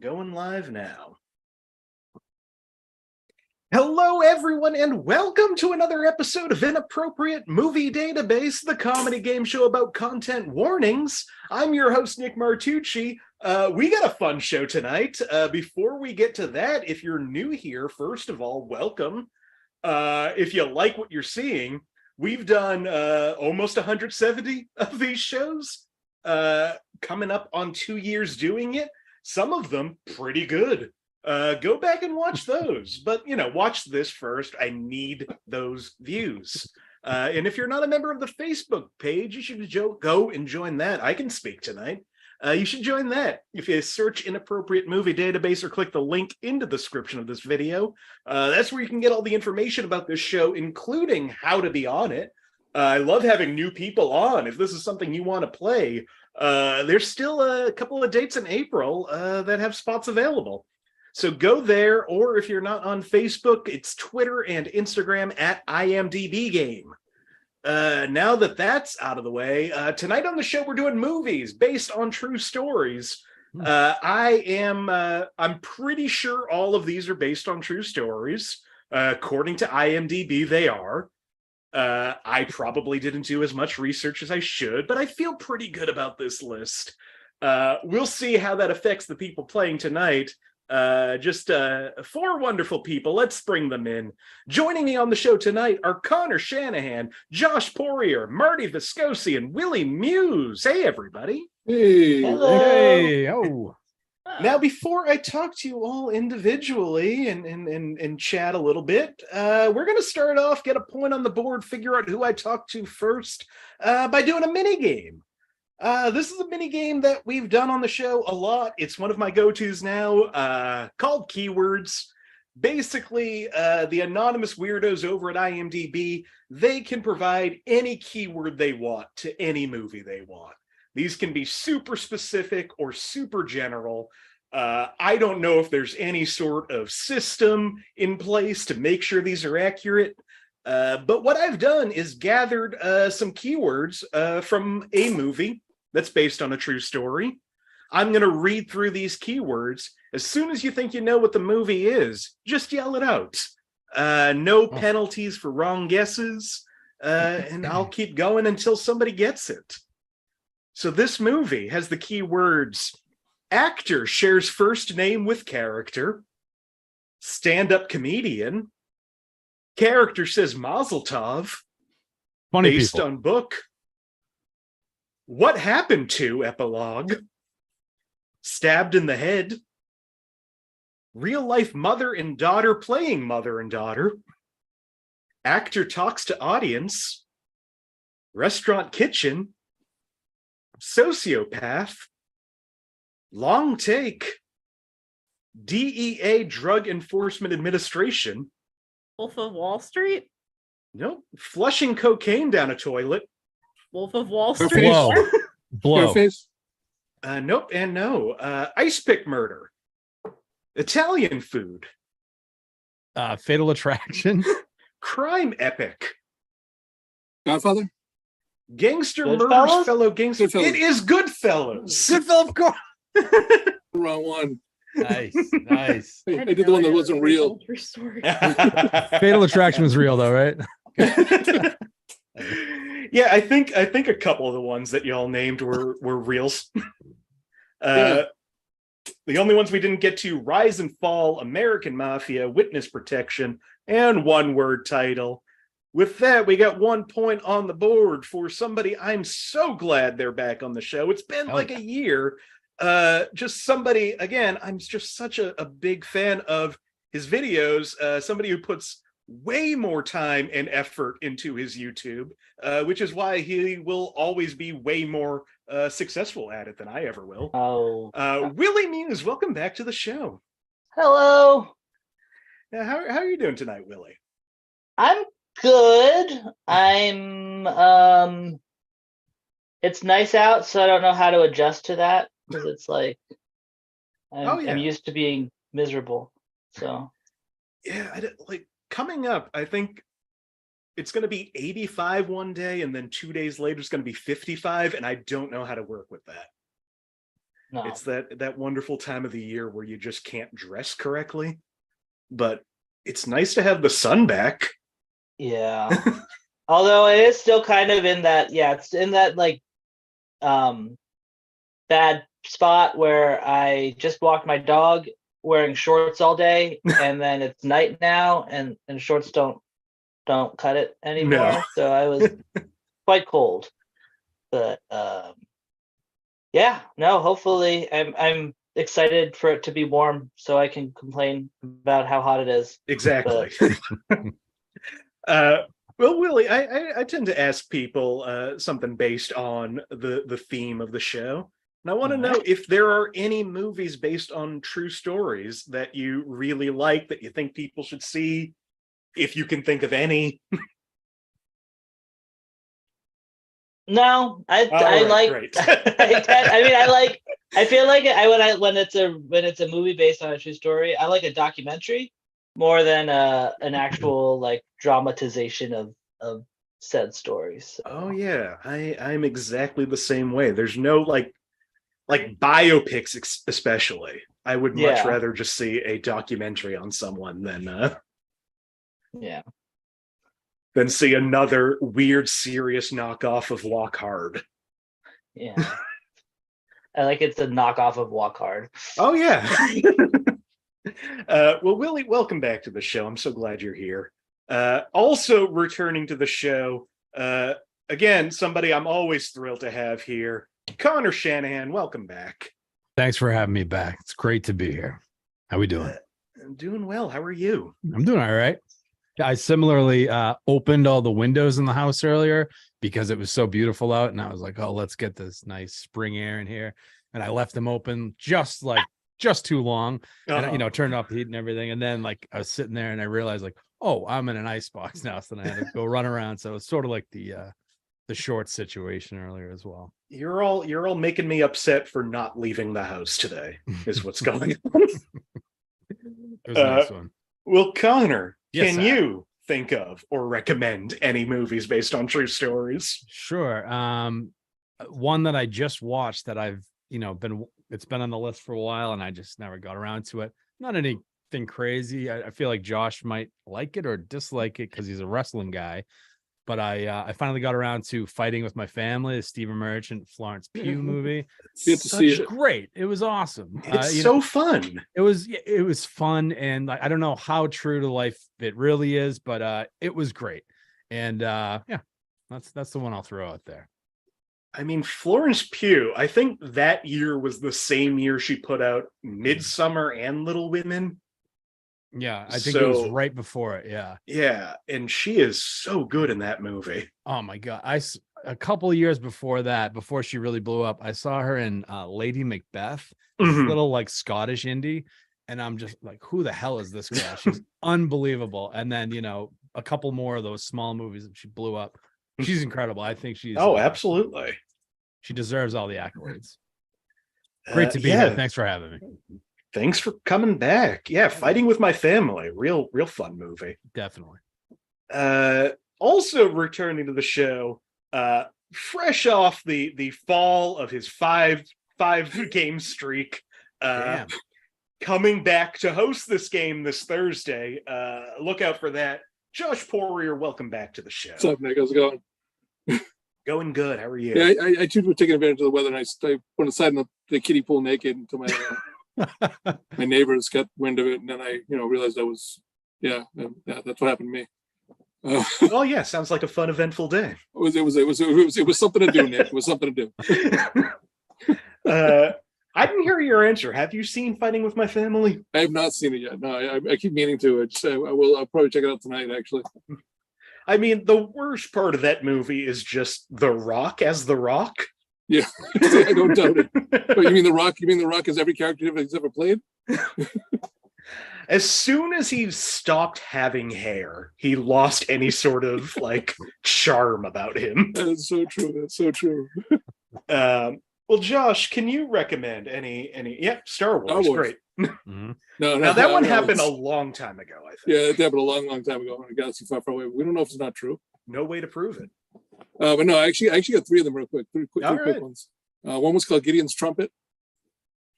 Going live now. Hello, everyone, and welcome to another episode of Inappropriate Movie Database, the comedy game show about content warnings. I'm your host, Nick Martucci. We got a fun show tonight. Before we get to that, if you're new here, first of all, welcome. If you like what you're seeing, we've done almost 170 of these shows, coming up on 2 years doing it. Some of them pretty good. Go back and watch those. But, watch this first. I need those views. And if you're not a member of the Facebook page, you should go and join that. I can speak tonight. You should join that. If you search Inappropriate Movie Database or click the link in the description of this video, that's where you can get all the information about this show, including how to be on it. I love having new people on. If this is something you want to play, there's still a couple of dates in April that have spots available. So go there, or if you're not on Facebook, it's Twitter and Instagram at IMDb Game. Now that that's out of the way, tonight on the show we're doing movies based on true stories. I'm pretty sure all of these are based on true stories. According to IMDb, they are. I probably didn't do as much research as I should, but I feel pretty good about this list. We'll see how that affects the people playing tonight. Just four wonderful people. Let's bring them in. Joining me on the show tonight are Conor Shanahan, Josh Poirier, Marty Viscosi, and Willie Muse. Hey, everybody. Hey. Hello. Hey. Oh. Now, before I talk to you all individually and chat a little bit, we're going to start off, get a point on the board, figure out who I talk to first by doing a mini game. This is a mini game that we've done on the show a lot. It's one of my go-tos now, called Keywords. Basically, the anonymous weirdos over at IMDb, they can provide any keyword they want to any movie they want. These can be super specific or super general. I don't know if there's any sort of system in place to make sure these are accurate. But what I've done is gathered some keywords from a movie that's based on a true story. I'm going to read through these keywords. As soon as you think you know what the movie is, just yell it out. No penalties for wrong guesses. And I'll keep going until somebody gets it. So this movie has the keywords: actor shares first name with character, stand-up comedian, character says Mazel Tov, Funny based people. on book, what happened to epilogue, stabbed in the head, real life mother and daughter playing mother and daughter, actor talks to audience, restaurant kitchen, sociopath, long take, DEA Drug Enforcement Administration. Wolf of Wall Street? Nope. Flushing cocaine down a toilet. Wolf of Wall Blow. Street? Blow. Scarface? Nope and no. Ice pick murder. Italian food. Fatal Attraction. Crime epic. Godfather? Gangster Goodfellas? murders fellow gangster. Goodfellas. It is Goodfellas. Goodfellas, of course. Wrong one. Nice. Nice. I did the one that wasn't real. True story. Fatal Attraction was real, though, right? Yeah, I think a couple of the ones that y'all named were reals. Yeah. The only ones we didn't get to: Rise and Fall, American Mafia, Witness Protection, and one word title. With that, we got 1 point on the board for somebody. I'm so glad they're back on the show. It's been like a year. Just somebody, again, I'm just such a big fan of his videos. Somebody who puts way more time and effort into his YouTube, which is why he will always be way more successful at it than I ever will. Oh. Willie Muse, welcome back to the show. Hello. Now, how are you doing tonight, Willie? I'm good. It's nice out, so I don't know how to adjust to that, because it's like I'm used to being miserable. So yeah, coming up, I think it's going to be 85 one day, and then 2 days later it's going to be 55, and I don't know how to work with that. No. It's that wonderful time of the year where you just can't dress correctly. But it's nice to have the sun back. Yeah. Although it is still kind of in that, it's in that like bad spot where I just walked my dog wearing shorts all day, and then it's night now, and shorts don't cut it anymore. No. So I was quite cold. But hopefully I'm excited for it to be warm so I can complain about how hot it is. Exactly. Well, Willie, I tend to ask people something based on the theme of the show. And I want to know if there are any movies based on true stories that you really like, that you think people should see, if you can think of any. No, I like. Great. I feel like when it's a movie based on a true story, I like a documentary more than an actual like dramatization of said stories. So. Oh yeah, I'm exactly the same way. There's no like biopics, especially. I would much rather just see a documentary on someone than see another weird, serious knockoff of Walk Hard. Yeah. I like it's a knockoff of Walk Hard. Oh, yeah. Well, Willie, welcome back to the show. I'm so glad you're here. Also returning to the show, again, somebody I'm always thrilled to have here, Conor Shanahan. Welcome back. Thanks for having me back. It's great to be here. How we doing? I'm doing well. How are you? I'm doing all right. I similarly opened all the windows in the house earlier because it was so beautiful out, and I was like, "Oh, let's get this nice spring air in here." And I left them open just too long, and turned off the heat and everything. And then like I was sitting there, and I realized like, "Oh, I'm in an ice box now," so then I had to go run around. So it's sort of like the short situation earlier as well. You're all making me upset for not leaving the house today. Is what's going on. It was a nice one. Well, Conor. Yes, Can you think of or recommend any movies based on true stories? Sure. One that I just watched that I've, it's been on the list for a while and I just never got around to it. Not anything crazy. I feel like Josh might like it or dislike it because he's a wrestling guy. But I finally got around to Fighting with My Family, the Stephen Merchant, Florence Pugh movie. Get to see it. Great. It was awesome. It's so fun. It was fun. And I don't know how true to life it really is, but it was great. And that's the one I'll throw out there. I mean, Florence Pugh, I think that year was the same year she put out Midsummer and Little Women. Yeah, I think it was right before it. Yeah. Yeah, and she is so good in that movie. Oh my God. A couple of years before that, before she really blew up, I saw her in Lady Macbeth, this little like Scottish indie. And I'm just like, who the hell is this girl? She's unbelievable. And then, a couple more of those small movies and she blew up. She's incredible. I think she's absolutely. She deserves all the accolades. Great to be here. Thanks for having me. Thanks for coming back. Yeah, Fighting with My Family. Real fun movie. Definitely. Also returning to the show, fresh off the fall of his five game streak, coming back to host this game this Thursday. Look out for that. Josh Poirier, welcome back to the show. What's up, Nick? How's it going? Going good. How are you? Yeah, I too was taking advantage of the weather, and I went inside in the kiddie pool naked until my neighbors got wind of it, and then I realized I was that's what happened to me. Well, yeah, sounds like a fun, eventful day. It was something to do, Nick. It was something to do. I didn't hear your answer. Have you seen Fighting with My Family? I have not seen it yet. No, I keep meaning to. I'll probably check it out tonight, actually. I mean, the worst part of that movie is just The Rock as The Rock. Yeah, I don't doubt it. But you mean The Rock? You mean The Rock as every character he's ever played? As soon as he stopped having hair, he lost any sort of charm about him. That's so true. That's so true. Well, Josh, can you recommend any? Yeah, Star Wars. Great. Mm-hmm. No, that one happened a long time ago, I think. Yeah, it happened a long time ago in a galaxy far, far away. We don't know if it's not true. No way to prove it. But no, I actually got three of them real quick. Three quick ones. One was called Gideon's Trumpet.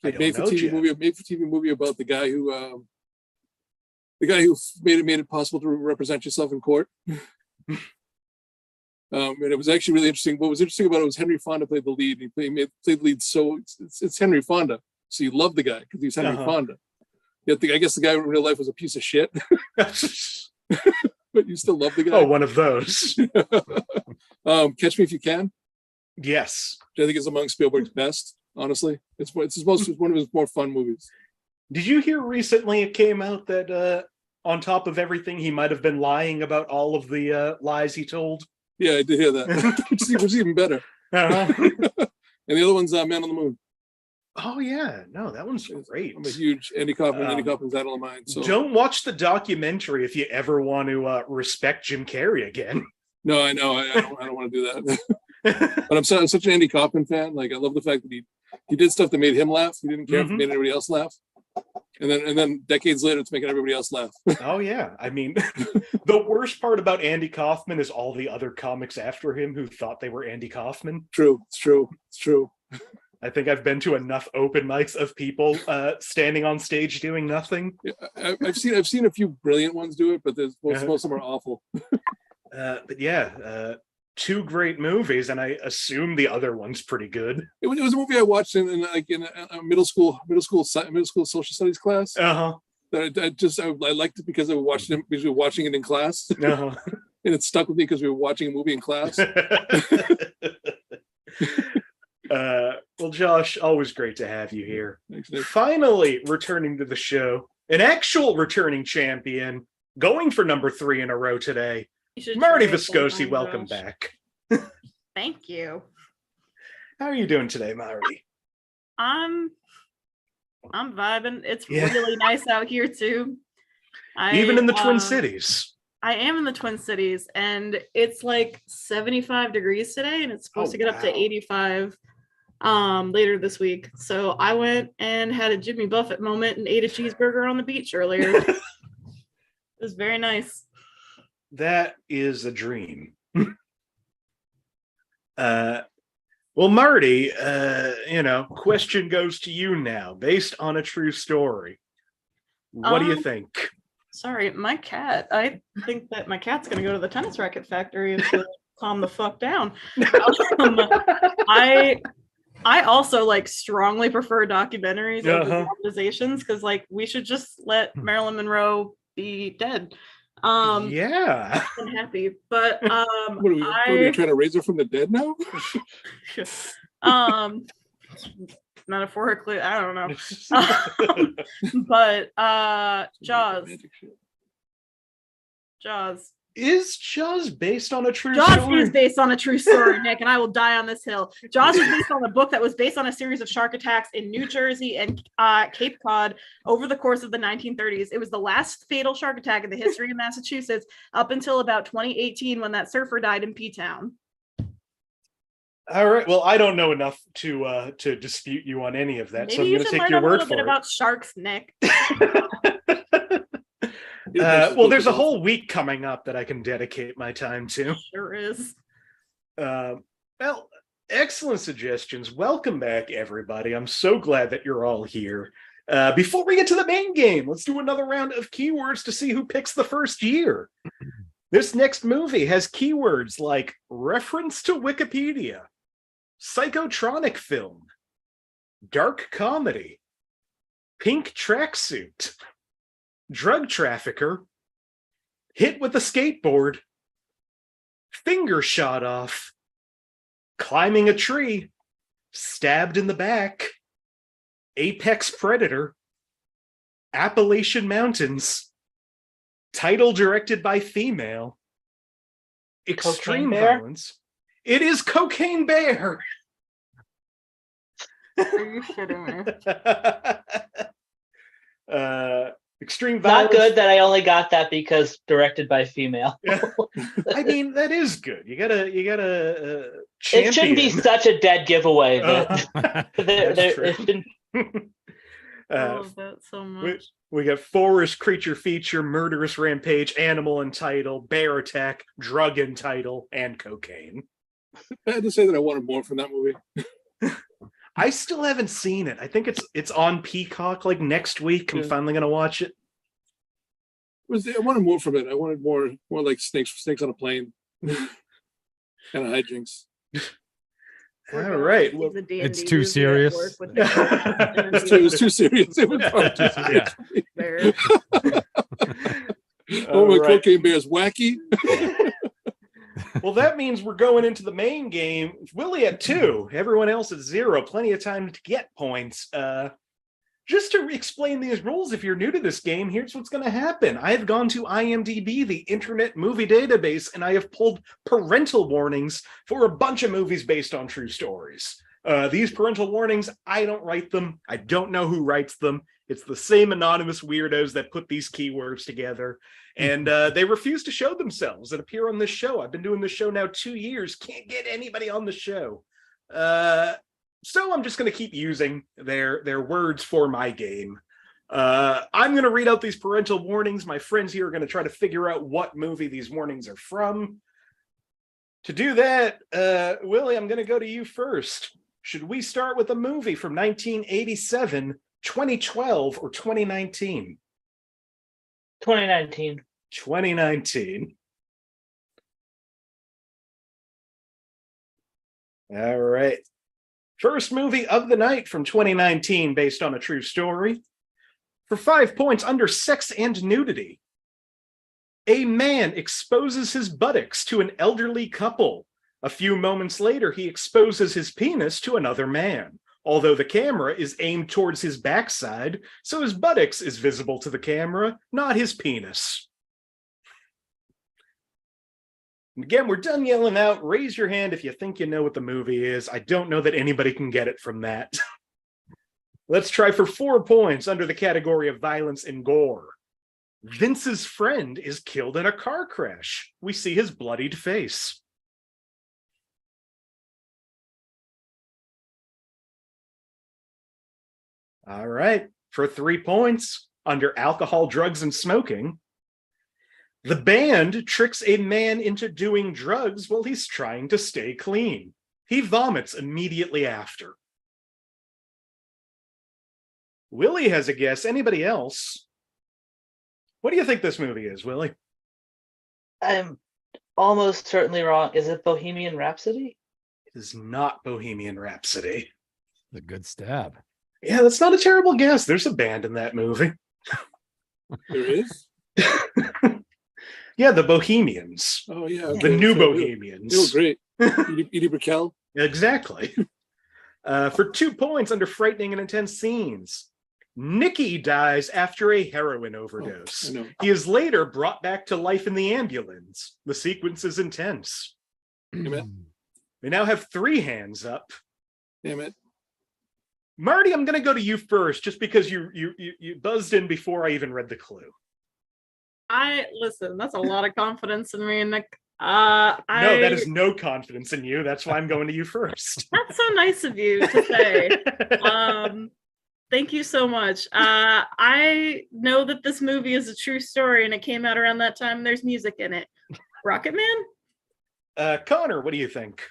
I don't know, Jeff. Made for TV movie about the guy who made it possible to represent yourself in court. And it was actually really interesting. What was interesting about it was Henry Fonda played the lead. He played the lead, so it's Henry Fonda. So you love the guy because he's Henry Fonda. Yet I guess the guy in real life was a piece of shit. But you still love the guy. Oh, one of those. Catch Me If You Can. Yes. Which I think is among Spielberg's best, honestly. It's one of his more fun movies. Did you hear recently it came out that on top of everything, he might have been lying about all of the lies he told? Yeah, I did hear that. Which is even better. Uh-huh. And the other one's Man on the Moon. Oh yeah, no, that one's great. I'm a huge Andy Kaufman. Andy Kaufman's idol of mine. So don't watch the documentary if you ever want to respect Jim Carrey again. No, I know. I don't want to do that. But I'm such an Andy Kaufman fan. Like I love the fact that he did stuff that made him laugh. He didn't care if it made everybody else laugh. And then decades later, it's making everybody else laugh. Oh yeah, I mean, the worst part about Andy Kaufman is all the other comics after him who thought they were Andy Kaufman. True, it's true. I think I've been to enough open mics of people standing on stage doing nothing. Yeah, I've seen a few brilliant ones do it, but most of them are awful. But yeah, two great movies, and I assume the other one's pretty good. It was a movie I watched in a middle school social studies class. Uh-huh. That I liked it because we were watching it in class. Uh-huh. And it stuck with me because we were watching a movie in class. Well, Josh, always great to have you here. Thanks, Nick. Finally returning to the show, an actual returning champion, going for number 3 in a row today. Marty Viscosi, welcome back. Thank you. How are you doing today, Marty? I'm vibing. It's really nice out here too. Even in the Twin Cities. I am in the Twin Cities, and it's like 75 degrees today, and it's supposed to get up to 85 later this week. So I went and had a Jimmy Buffett moment and ate a cheeseburger on the beach earlier. It was very nice. That is a dream. Well, Marty, question goes to you now, based on a true story. What do you think? Sorry, my cat. I think that my cat's going to go to the tennis racket factory and calm the fuck down. I also strongly prefer documentaries over dramatizations because we should just let Marilyn Monroe be dead. Yeah, I'm happy, but what are we trying to raise her from the dead now? Metaphorically, I don't know. But Jaws. Is Jaws based on a true story? Jaws is based on a true story, Nick, and I will die on this hill. Jaws is based on a book that was based on a series of shark attacks in New Jersey and Cape Cod over the course of the 1930s. It was the last fatal shark attack in the history of Massachusetts up until about 2018 when that surfer died in P-Town. All right. Well, I don't know enough to dispute you on any of that, Maybe so I'm going to take your word for it. Maybe you should learn a little bit about sharks, Nick. Well, there's a whole week coming up that I can dedicate my time to. Sure is. Well, excellent suggestions. Welcome back, everybody. I'm so glad that you're all here. Before we get to the main game, let's do another round of keywords to see who picks the first year. This next movie has keywords like reference to Wikipedia, psychotronic film, dark comedy, pink tracksuit, drug trafficker, hit with a skateboard, finger shot off, climbing a tree, stabbed in the back, apex predator, Appalachian Mountains, title directed by female, extreme violence. It is Cocaine Bear. Are you shitting me? Extreme violence. Not good that I only got that because directed by female. I mean, that is good. You gotta champion. It shouldn't be such a dead giveaway, but it's been. I love that so much. We got forest creature feature, murderous rampage, animal and title, bear attack, drug and title, and cocaine. I had to say that I wanted more from that movie. I still haven't seen it. I think it's on Peacock like next week. I'm finally gonna watch it. I wanted more from it. I wanted more like snakes on a plane, kind of hijinks. All right. Well, it's too serious. It was too serious. It was far too serious. Oh, my cocaine bear is wacky. Well, that means we're going into the main game. Willie at 2, everyone else at 0. Plenty of time to get points. Just to explain these rules, if you're new to this game, here's what's going to happen. I have gone to IMDb, the Internet Movie Database, and I have pulled parental warnings for a bunch of movies based on true stories. These parental warnings, I don't write them. I don't know who writes them. It's the same anonymous weirdos that put these keywords together. And they refuse to show themselves and appear on this show. I've been doing this show now 2 years. Can't get anybody on the show. So I'm just going to keep using their words for my game. I'm going to read out these parental warnings. My friends here are going to try to figure out what movie these warnings are from. To do that, Willie, I'm going to go to you first. Should we start with a movie from 1987, 2012, or 2019? 2019. 2019. All right. First movie of the night from 2019 based on a true story. For 5 points under sex and nudity. A man exposes his buttocks to an elderly couple. A few moments later, he exposes his penis to another man, although the camera is aimed towards his backside, so his buttocks is visible to the camera, not his penis. Again, we're done yelling out. Raise your hand if you think you know what the movie is. I don't know that anybody can get it from that. Let's try for 4 points under the category of violence and gore. Vince's friend is killed in a car crash. We see his bloodied face. All right, for 3 points under alcohol, drugs, and smoking. The band tricks a man into doing drugs while he's trying to stay clean. He vomits immediately after. Willie has a guess. Anybody else? What do you think this movie is, Willie? I'm almost certainly wrong. Is it Bohemian Rhapsody? It is not Bohemian Rhapsody. A good stab. Yeah, that's not a terrible guess. There's a band in that movie. There is? Yeah, the Bohemians. Oh, yeah. The new Bohemians. They were great. Edie Brickell. Exactly. For 2 points under frightening and intense scenes. Nicky dies after a heroin overdose. I know. He is later brought back to life in the ambulance. The sequence is intense. Damn it. We now have 3 hands up. Damn it. Marty, I'm going to go to you first, just because you buzzed in before I even read the clue. Listen, that's a lot of confidence in me, Nick. No, that is no confidence in you. That's why I'm going to you first. That's so nice of you to say. Thank you so much. I know that this movie is a true story and it came out around that time. There's music in it. Rocket Man? Connor, what do you think?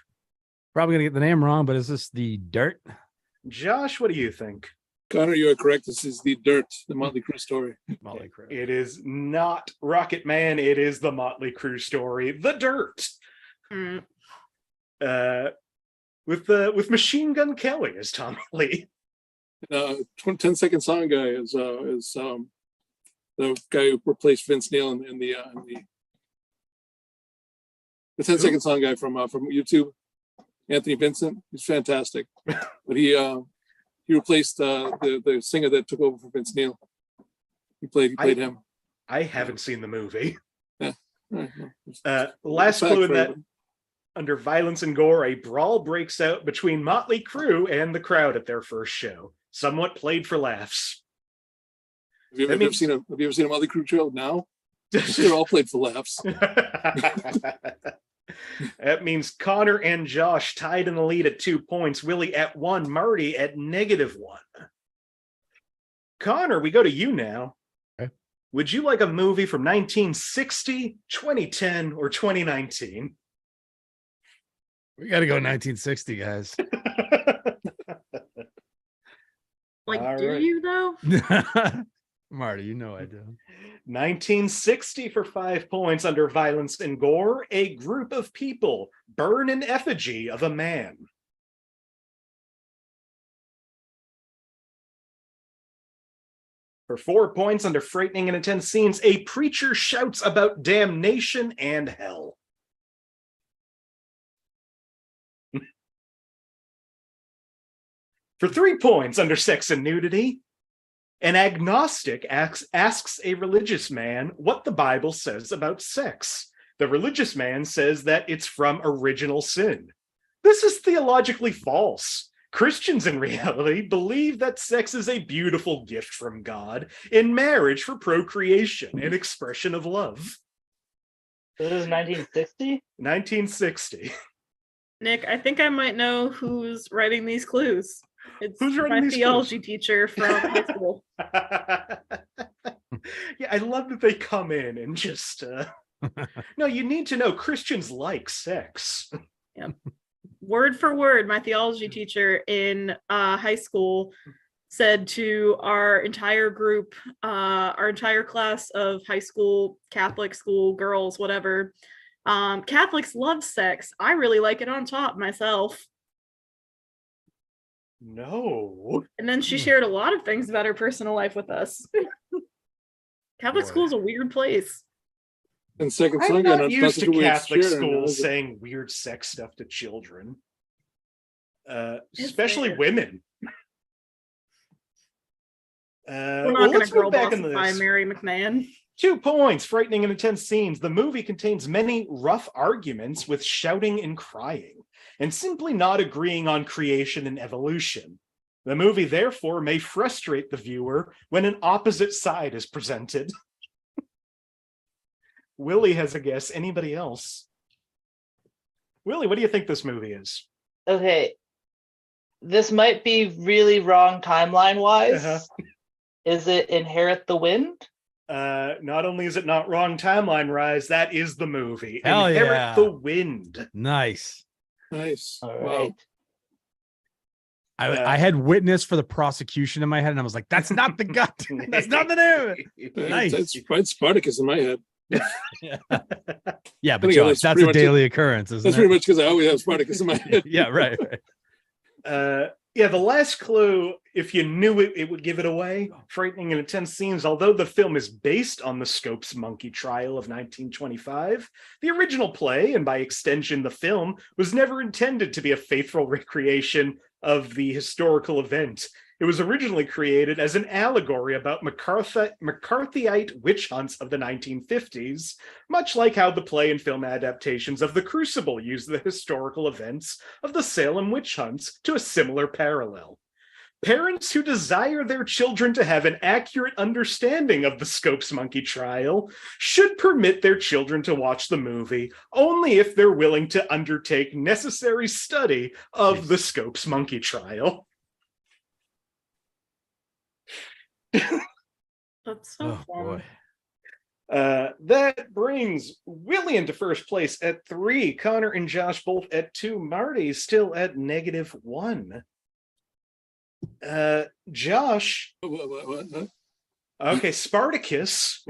Probably gonna get the name wrong, but is this The Dirt? Josh, what do you think? Connor, you are correct. This is The Dirt, the Motley Crue story. Motley Crue. It is not Rocket Man. It is the Motley Crue story, The Dirt. Mm. With Machine Gun Kelly as Tommy Lee. 10-second song guy is the guy who replaced Vince Neil in the 10-second song guy from YouTube, Anthony Vincent. He's fantastic, but he replaced the singer that took over for Vince Neil. He played him. I haven't seen the movie. Yeah. Last clue in that. Under violence and gore, a brawl breaks out between Motley Crue and the crowd at their first show. Somewhat played for laughs. Have you ever seen a Motley Crue show now? They're all played for laughs. That means Connor and Josh tied in the lead at 2 points. Willie at 1, Marty at -1. Connor, we go to you now. Okay. Would you like a movie from 1960, 2010, or 2019? We got to go 1960, guys. Like, All do right. you though? Marty, you know I do. 1960 for 5 points under violence and gore. A group of people burn an effigy of a man. For 4 points under frightening and intense scenes, a preacher shouts about damnation and hell. For 3 points under sex and nudity, an agnostic asks a religious man what the Bible says about sex. The religious man says that it's from original sin. This is theologically false. Christians in reality believe that sex is a beautiful gift from God in marriage for procreation and expression of love. This is 1960. 1960. Nick, I think I might know who's writing these clues. It's Who's writing my these theology clues? teacher from high school. Yeah, I love that they come in and just no, you need to know Christians like sex. Word for word, my theology teacher in high school said to our entire group, our entire class of high school, Catholic school girls, whatever, Catholics love sex. I really like it on top myself. No. And then she shared a lot of things about her personal life with us. Catholic Boy. school is a weird place. And second I'm song, not used to such a weird Catholic share, schools no, saying weird sex stuff to children. It's Especially weird. women. We're not going let's to girl move back into bossify this. Mary McMahon. 2 points, frightening and intense scenes. The movie contains many rough arguments with shouting and crying, and simply not agreeing on creation and evolution. The movie, therefore, may frustrate the viewer when an opposite side is presented. Willie has a guess. Anybody else? Willie, what do you think this movie is? Okay, this might be really wrong timeline wise. Uh-huh. Is it Inherit the Wind? Not only is it not wrong timeline rise, that is the movie. Hell Inherit yeah. the Wind. Nice. nice. All Wow. right. I had witness for the prosecution in my head, and I was like, "That's not the guy. That's not the name." Nice. It's right Spartacus in my head. Yeah, but Again, Josh, that's that's pretty a much daily occurrence, isn't That's it? pretty much because I always have Spartacus in my head. Yeah, right. Yeah, the last clue, if you knew it, it would give it away. Frightening and intense scenes. Although the film is based on the Scopes monkey trial of 1925, the original play, and by extension the film, was never intended to be a faithful recreation of the historical event. It was originally created as an allegory about McCarthyite witch hunts of the 1950s, much like how the play and film adaptations of The Crucible use the historical events of the Salem witch hunts to a similar parallel. Parents who desire their children to have an accurate understanding of the Scopes monkey trial should permit their children to watch the movie only if they're willing to undertake necessary study of the Scopes monkey trial. That's so Oh fun. boy. That brings Willie into first place at 3. Connor and Josh both at 2. Marty still at -1. Josh. What? Okay, Spartacus.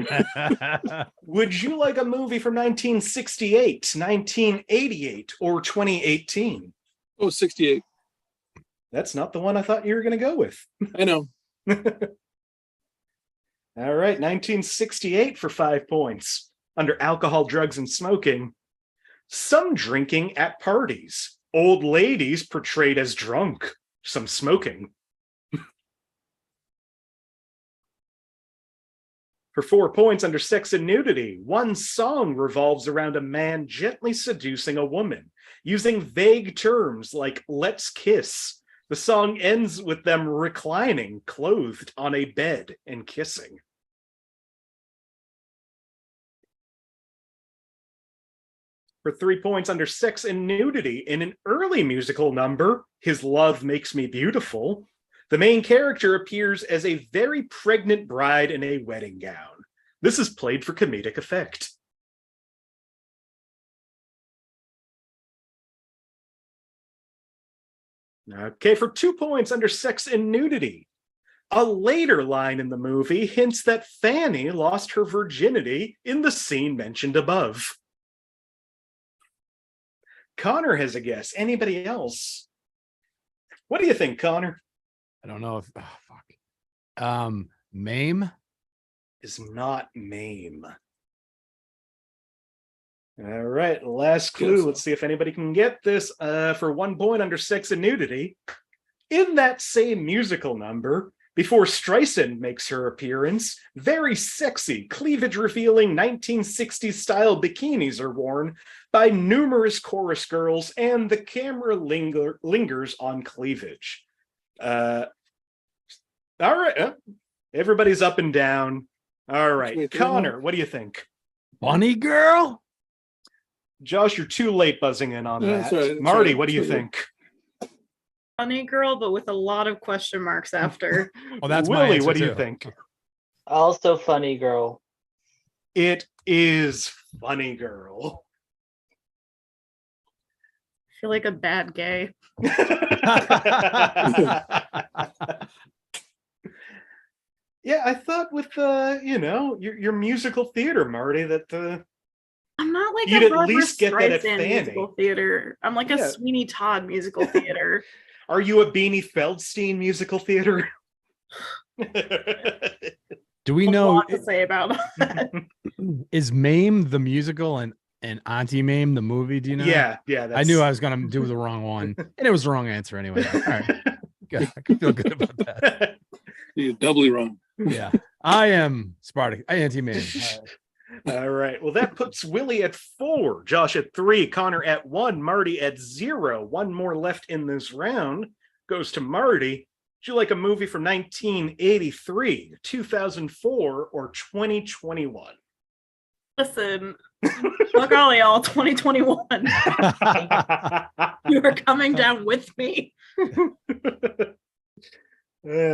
Would you like a movie from 1968, 1988, or 2018? Oh, 68. That's not the one I thought you were going to go with. I know. All right, 1968 for 5 points. Under alcohol, drugs, and smoking. Some drinking at parties. Old ladies portrayed as drunk. Some smoking. For 4 points under sex and nudity, one song revolves around a man gently seducing a woman, using vague terms like "let's kiss." The song ends with them reclining, clothed on a bed and kissing. For 3 points under sex and nudity, in an early musical number, His Love Makes Me Beautiful, the main character appears as a very pregnant bride in a wedding gown. This is played for comedic effect. Okay, for 2 points under sex and nudity, A later line in the movie hints that Fanny lost her virginity in the scene mentioned above. Connor has a guess. Anybody else? What do you think, Connor? I don't know if Mame Is not Mame. All right, last clue. Yes. Let's see if anybody can get this. For 1 point under sex and nudity. In that same musical number, before Streisand makes her appearance, very sexy, cleavage-revealing 1960s style bikinis are worn by numerous chorus girls, and the camera lingers on cleavage. All right, everybody's up and down. All right, Connor, what do you think? Bunny Girl? Josh, you're too late buzzing in on that. That's right, that's Marty, right, what do you that's right. think? Funny Girl, but with a lot of question marks after. Oh, that's my Willie, answer, what do you too. think? Also, Funny Girl. It is Funny Girl. I feel like a bad gay. Yeah, I thought with your musical theater, Marty, that I'm not like You'd a at Barbra least get that at Streisand Fanny. musical theater. I'm like a Yeah. Sweeney Todd musical theater. are you a Beanie Feldstein musical theater? Do we A know, lot to say about that. is Mame the musical and Auntie Mame the movie? Do you know? Yeah. I knew I was going to do the wrong one, and it was the wrong answer anyway. All right. Good. I can feel good about that. You're doubly wrong. Yeah. I am Spartacus. Auntie Mame. All right. Well, that puts Willie at 4, Josh at 3, Connor at 1, Marty at 0. One more left in this round. Goes to Marty. Would you like a movie from 1983, 2004, or 2021? Listen, fuck all y'all, 2021. You are coming down with me.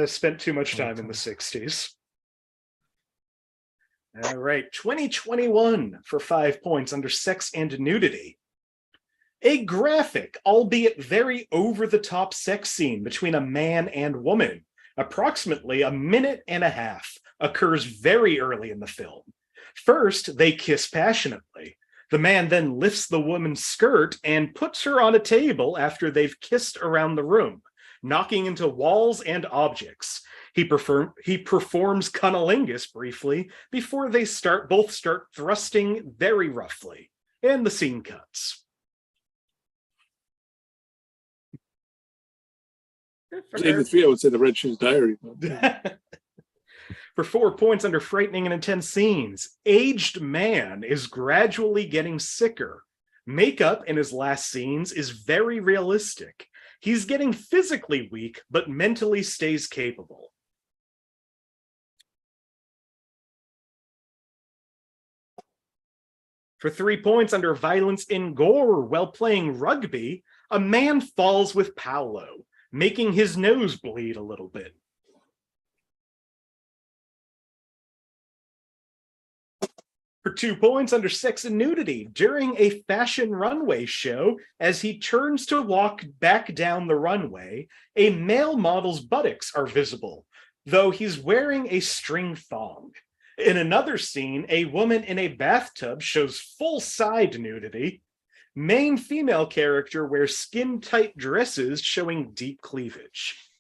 Spent too much time in the 60s. All right, 2021 for 5 points under sex and nudity. A graphic, albeit very over-the-top sex scene between a man and woman, approximately a minute and a half, occurs very early in the film. First, they kiss passionately. The man then lifts the woman's skirt and puts her on a table after they've kissed around the room, knocking into walls and objects. He performs cunnilingus briefly before they both start thrusting very roughly, and the scene cuts. Save the 3, I would say the Red Shoes Diary. For 4 points under frightening and intense scenes, aged man is gradually getting sicker. Makeup in his last scenes is very realistic. He's getting physically weak, but mentally stays capable. For 3 points under violence and gore while playing rugby, a man falls with Paolo, making his nose bleed a little bit. For 2 points under sex and nudity, during a fashion runway show, as he turns to walk back down the runway, a male model's buttocks are visible, though he's wearing a string thong. In another scene, a woman in a bathtub shows full side nudity. Main female character wears skin-tight dresses showing deep cleavage.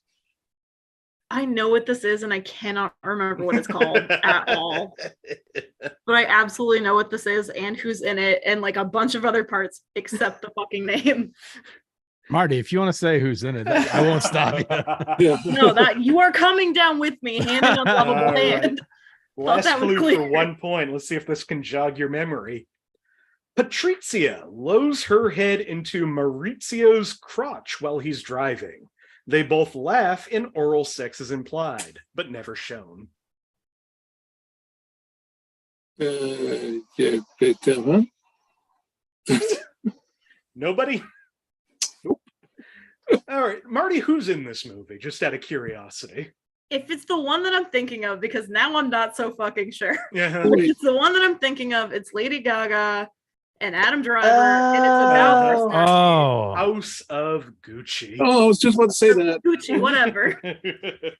I know what this is and I cannot remember what it's called at all. But I absolutely know what this is and who's in it and like a bunch of other parts except the fucking name. Marty, if you want to say who's in it, I won't stop you. Yeah. No, that you are coming down with me, hand in a lovable All right. hand. Last that was clue clear. for 1 point. Let's see if this can jog your memory. Patrizia lowers her head into Maurizio's crotch while he's driving. They both laugh and oral sex is implied, but never shown. Yeah, but, huh? Nobody? Nope. All right, Marty, who's in this movie? Just out of curiosity. If it's the one that I'm thinking of, because now I'm not so fucking sure. Yeah. If it's the one that I'm thinking of, it's Lady Gaga and Adam Driver, and it's about Oh. Versace. Oh, House of Gucci. Oh, I was just about to say that. Gucci, whatever.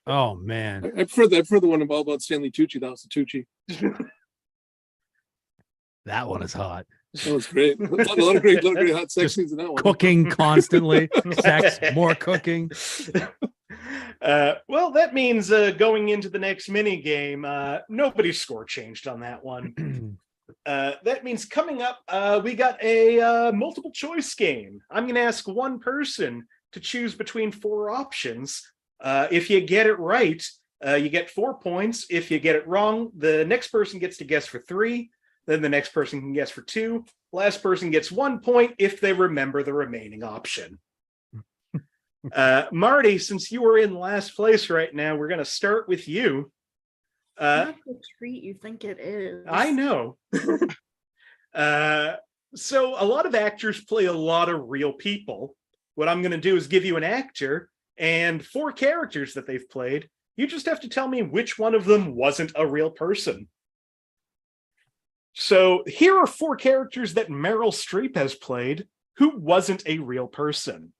oh man. I prefer the one all about Stanley Tucci. That was the Tucci. That one is hot. That was great. A lot of great hot sex scenes in that one. Cooking constantly, sex, more cooking. Well, that means going into the next mini game, nobody's score changed on that one. That means coming up, we got a multiple choice game. I'm going to ask one person to choose between 4 options. If you get it right, you get 4 points. If you get it wrong, the next person gets to guess for 3. Then the next person can guess for 2. Last person gets 1 point if they remember the remaining option. Marty, since you are in last place right now, we're going to start with you. Not the treat you think it is. I know. So a lot of actors play a lot of real people. What I'm going to do is give you an actor and 4 characters that they've played. You just have to tell me which one of them wasn't a real person. So here are 4 characters that Meryl Streep has played who wasn't a real person: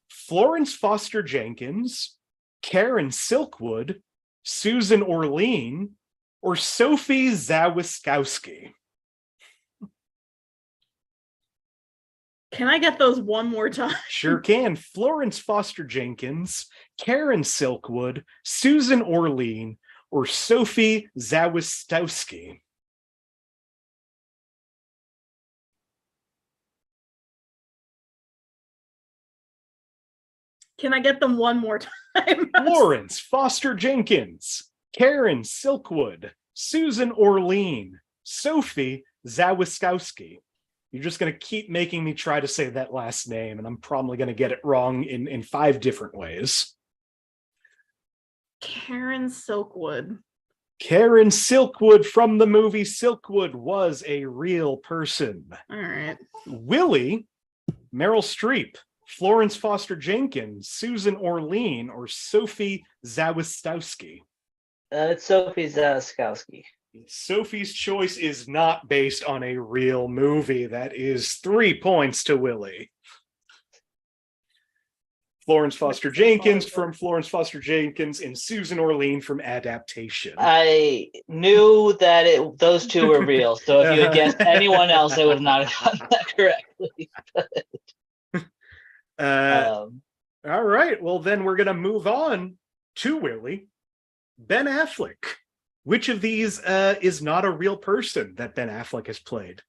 Florence Foster Jenkins, Karen Silkwood, Susan Orlean, or Sophie Zawiskowski. Can I get those one more time? Sure can. Florence Foster Jenkins, Karen Silkwood, Susan Orlean, or Sophie Zawiskowski. Can I get them one more time? Florence Foster Jenkins, Karen Silkwood, Susan Orlean, Sophie Zawiskowski. You're just going to keep making me try to say that last name, and I'm probably going to get it wrong in 5 different ways. Karen Silkwood. Karen Silkwood from the movie Silkwood was a real person. All right. Willie, Meryl Streep, Florence Foster Jenkins, Susan Orlean, or Sophie Zawiskowski? It's Sophie Zawiskowski. Sophie's choice is not based on a real movie. That is 3 points to Willie. Florence Foster Jenkins from Florence Foster Jenkins and Susan Orlean from Adaptation. I knew that those 2 were real, so if you had guessed anyone else, I would not have gotten that correctly. All right, well then we're going to move on to Willie. Ben Affleck. Which of these is not a real person that Ben Affleck has played?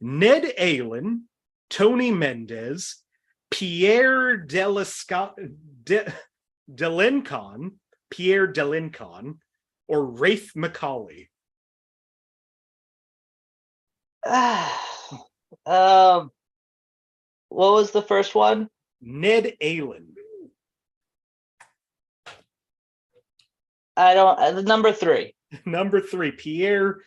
Ned Aylen, Tony Mendez, Pierre Delincon, or Rafe McCauley? What was the first one? Ned Aylen. I don't. Number 3. Number 3, Pierre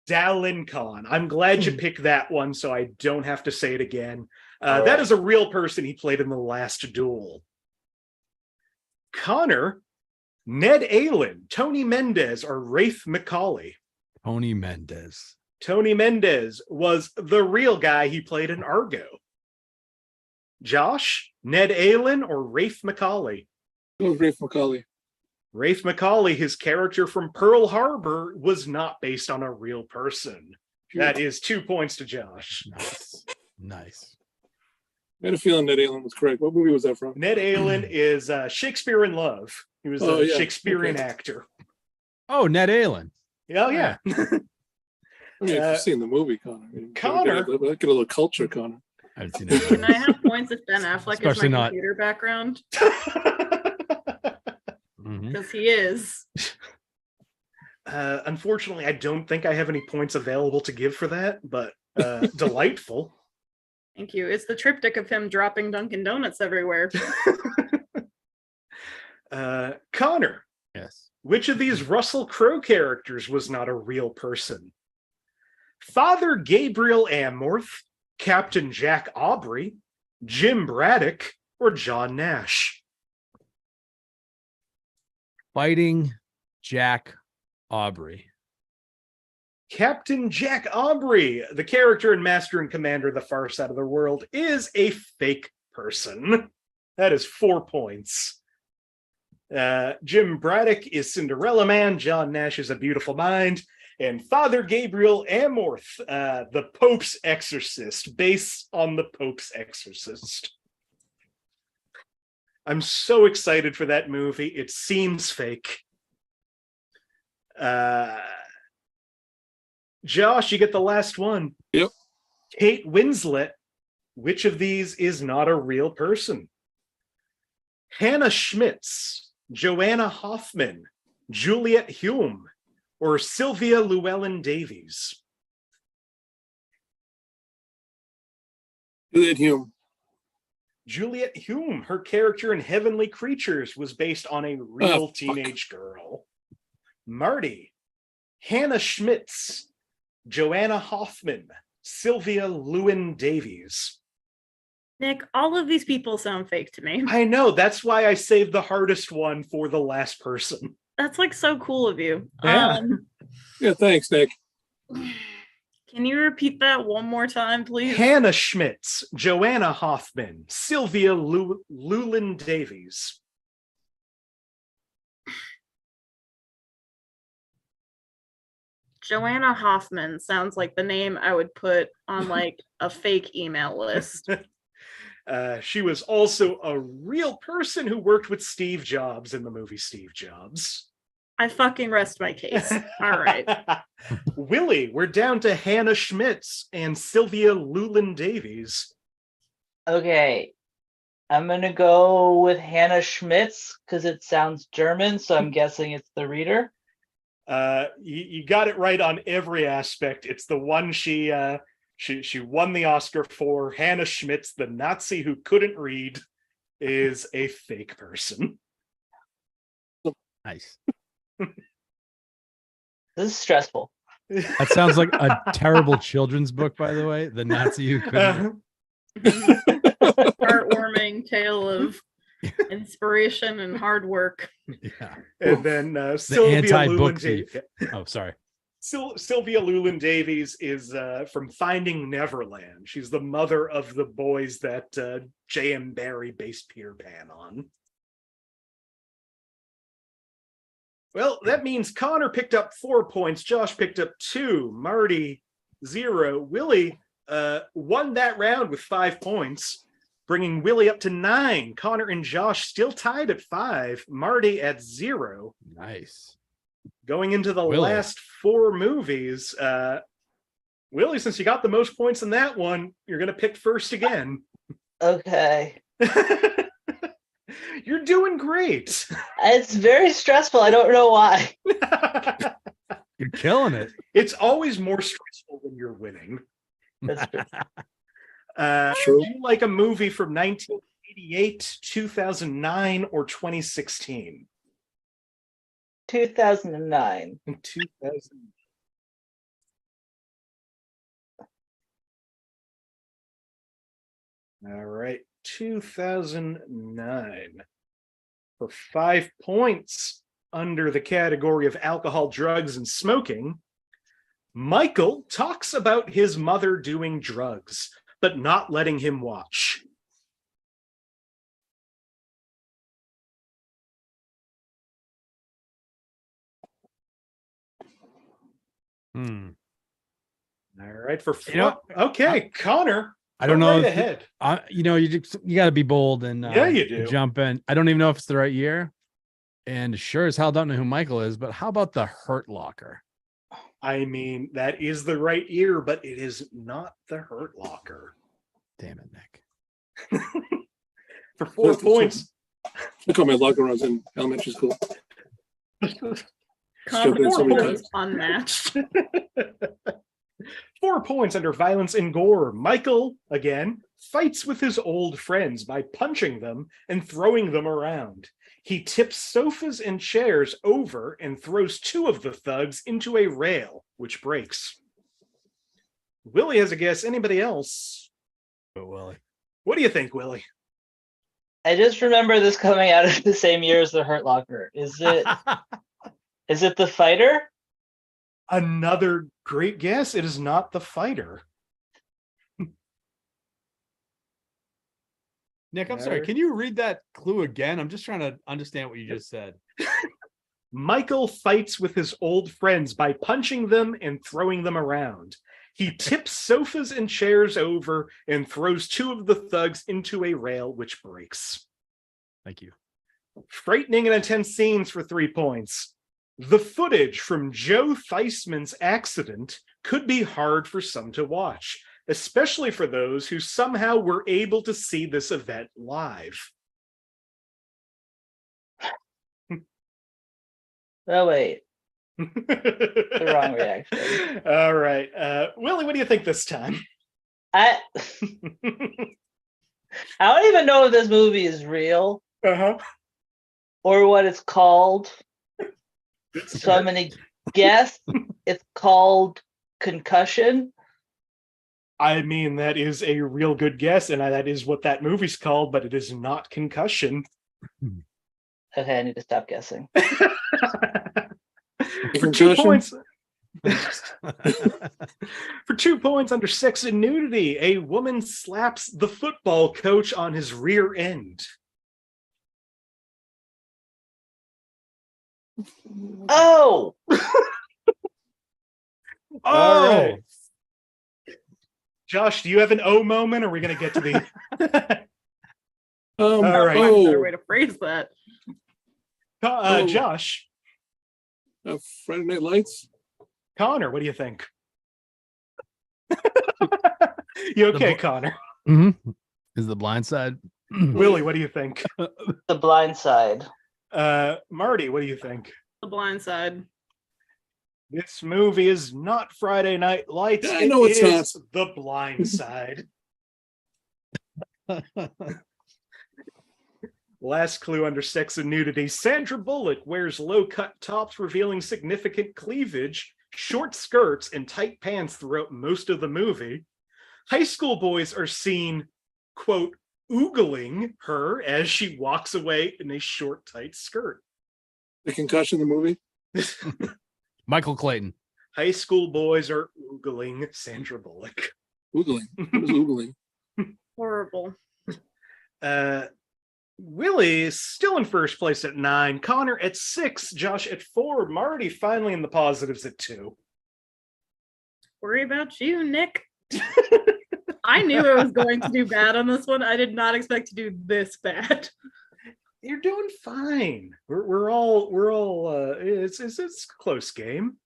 Dalincon. I'm glad you picked that one, so I don't have to say it again. That right. is a real person he played in The Last Duel. Connor, Ned Aylen, Tony Mendez, or Rafe McCauley? Tony Mendez. Tony Mendez was the real guy he played in Argo. Josh, Ned Aylen, or Rafe McCauley? Oh, Rafe McCauley. Rafe McCauley, his character from Pearl Harbor, was not based on a real person. That is 2 points to Josh. Nice. I had a feeling Ned Aylen was correct. What movie was that from? Ned Aylen is Shakespeare in Love. He was a Shakespearean actor. Oh, Ned Aylen. Oh, yeah. I mean, if you've seen the movie, Connor. Connor. Get a little culture, Connor. I haven't seen it. Can I have points if Ben Affleck Especially is my not- computer background? Mhm. Because he is. Unfortunately, I don't think I have any points available to give for that, but delightful. Thank you. It's the triptych of him dropping Dunkin' Donuts everywhere. Connor, Yes. which of these Russell Crowe characters was not a real person? Father Gabriel Amorth, Captain Jack Aubrey, Jim Braddock, or John Nash? Fighting Jack Aubrey. Captain Jack Aubrey, the character in Master and Commander The Far Side of the World, is a fake person. That is 4 points. Jim Braddock is Cinderella Man. John Nash is A Beautiful Mind. And Father Gabriel Amorth, the Pope's Exorcist, based on the Pope's Exorcist. I'm so excited for that movie. It seems fake. Josh, you get the last one. Yep. Kate Winslet. Which of these is not a real person? Hannah Schmitz, Joanna Hoffman, Juliet Hume, or Sylvia Llewellyn-Davies? Juliet Hume. Juliet Hume, her character in Heavenly Creatures was based on a real teenage girl. Marty, Hannah Schmitz, Joanna Hoffman, Sylvia Llewellyn-Davies. Nick, all of these people sound fake to me. I know, that's why I saved the hardest one for the last person. That's like so cool of you. Yeah. Yeah, thanks, Nick. Can you repeat that one more time, please? Hannah Schmitz, Joanna Hoffman, Sylvia Llewellyn-Davies. Joanna Hoffman sounds like the name I would put on like a fake email list. She was also a real person who worked with Steve Jobs in the movie Steve Jobs. I fucking rest my case. All right. Willie, we're down to Hannah Schmitz and Sylvia Llewellyn-Davies. Okay. I'm going to go with Hannah Schmitz because it sounds German, so I'm guessing it's the reader. You got it right on every aspect. It's the one she won the Oscar for. Hannah Schmitz, the Nazi who couldn't read, is a fake person. Nice. This is stressful. That sounds like a terrible children's book, by the way. The Nazi who couldn't. Heartwarming tale of inspiration and hard work. Yeah. And then The Sylvia anti-book Llewellyn-Davies. thief. Oh, sorry. Sylvia Llewellyn-Davies is from Finding Neverland. She's the mother of the boys that J.M. Barrie based Peter Pan on. Well, that means Connor picked up 4 points. Josh picked up 2. Marty, 0. Willie won that round with 5 points, bringing Willie up to 9. Connor and Josh still tied at 5. Marty at 0. Nice. Going into the Willie. last 4 movies, Willie, since you got the most points in that one, you're going to pick first again. Okay. You're doing great. It's very stressful. I don't know why. You're killing it. It's always more stressful when you're winning. That's true. True. Do you like a movie from 1988, 2009, or 2016? 2009. 2000. All right, 2009. For 5 points under the category of alcohol, drugs, and smoking, Michael talks about his mother doing drugs, but not letting him watch. All right, for 4. Okay, Connor. I don't go know. Right if ahead. you got to be bold and Yeah, you do. jump in. I don't even know if it's the right year, and sure as hell don't know who Michael is. But how about the Hurt Locker? I mean, that is the right year, but it is not the Hurt Locker. Damn it, Nick. For 4 points. I called my locker when I was in elementary school. Confidence so many was times. unmatched. 4 points under violence and gore. Michael, again, fights with his old friends by punching them and throwing them around. He tips sofas and chairs over and throws 2 of the thugs into a rail, which breaks. Willie has a guess. Anybody else? But Willie. What do you think, Willie? I just remember this coming out of the same year as the Hurt Locker. Is it The Fighter? Another Great guess. It is not The Fighter. Nick, I'm sorry. Can you read that clue again? I'm just trying to understand what you just said. Michael fights with his old friends by punching them and throwing them around. He tips sofas and chairs over and throws two of the thugs into a rail, which breaks. Thank you. Frightening and intense scenes for 3 points. The footage from Joe Theismann's accident could be hard for some to watch, especially for those who somehow were able to see this event live. Oh, wait. The wrong reaction. All right. Willie, what do you think this time? I don't even know if this movie is real or what it's called. So I'm going to guess it's called Concussion. I mean, that is a real good guess, and that is what that movie's called, but it is not Concussion. Okay, I need to stop guessing. For 2 points. For 2 points under sex and nudity, a woman slaps the football coach on his rear end. Oh! All right. Josh, do you have an O moment? Or are we going to get to the... All right. Better way to phrase that. Josh. Friday Night Lights. Connor, what do you think? You okay, Connor? Mm-hmm. Is The Blind Side? Willie, what do you think? The Blind Side. Marty, what do you think? The Blind Side. This movie is not Friday Night Lights. I know it's is The Blind Side. Last clue under sex and nudity. Sandra Bullock wears low-cut tops revealing significant cleavage, short skirts, and tight pants throughout most of the movie. High school boys are seen, quote, oogling her as she walks away in a short, tight skirt. The Concussion, the movie. Michael Clayton. High school boys are oogling Sandra Bullock. Oogling. What is oogling? Horrible. Willie is still in first place at 9, Connor at 6, Josh at 4, Marty finally in the positives at 2. Worry about you, Nick. I knew I was going to do bad on this one. I did not expect to do this bad. You're doing fine. We're all it's a close game.